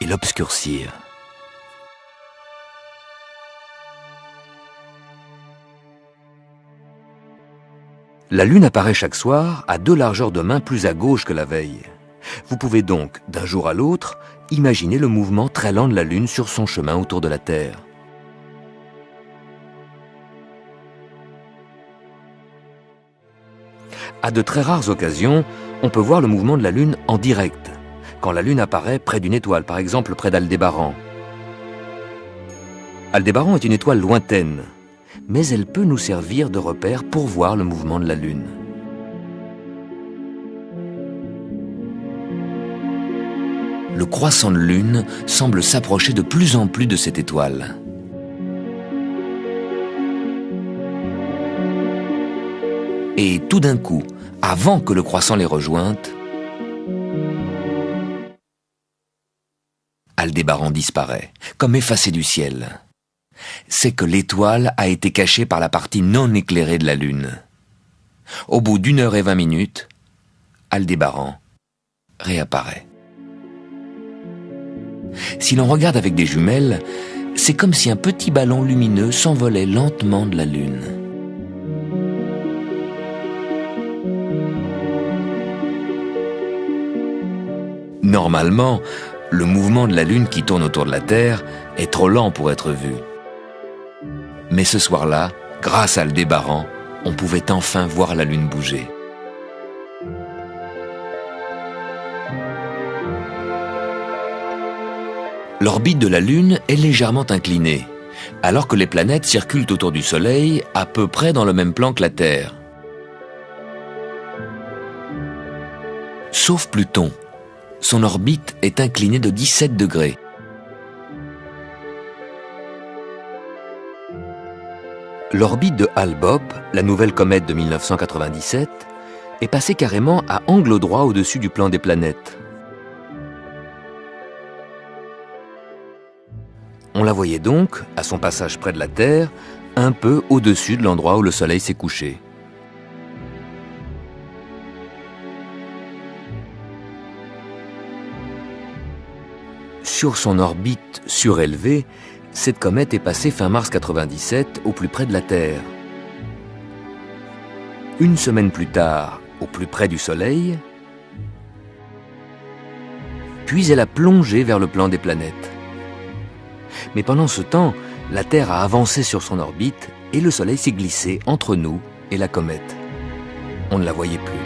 et l'obscurcir. La lune apparaît chaque soir à 2 largeurs de main plus à gauche que la veille. Vous pouvez donc, d'un jour à l'autre, imaginer le mouvement très lent de la lune sur son chemin autour de la Terre. À de très rares occasions, on peut voir le mouvement de la lune en direct, quand la lune apparaît près d'une étoile, par exemple près d'Aldébaran. Aldébaran est une étoile lointaine, mais elle peut nous servir de repère pour voir le mouvement de la lune. Le croissant de lune semble s'approcher de plus en plus de cette étoile. Et tout d'un coup, avant que le croissant les rejointe, Aldébaran disparaît, comme effacé du ciel. C'est que l'étoile a été cachée par la partie non éclairée de la lune. Au bout d'1 heure et 20 minutes, Aldébaran réapparaît. Si l'on regarde avec des jumelles, c'est comme si un petit ballon lumineux s'envolait lentement de la lune. Normalement, le mouvement de la lune qui tourne autour de la Terre est trop lent pour être vu. Mais ce soir-là, grâce à Aldébaran, on pouvait enfin voir la lune bouger. L'orbite de la Lune est légèrement inclinée, alors que les planètes circulent autour du Soleil à peu près dans le même plan que la Terre. Sauf Pluton. Son orbite est inclinée de 17 degrés. L'orbite de Hale-Bopp, la nouvelle comète de 1997, est passée carrément à angle droit au-dessus du plan des planètes. On la voyait donc, à son passage près de la Terre, un peu au-dessus de l'endroit où le Soleil s'est couché. Sur son orbite surélevée, cette comète est passée fin mars 97 au plus près de la Terre. Une semaine plus tard, au plus près du Soleil, puis elle a plongé vers le plan des planètes. Mais pendant ce temps, la Terre a avancé sur son orbite et le Soleil s'est glissé entre nous et la comète. On ne la voyait plus.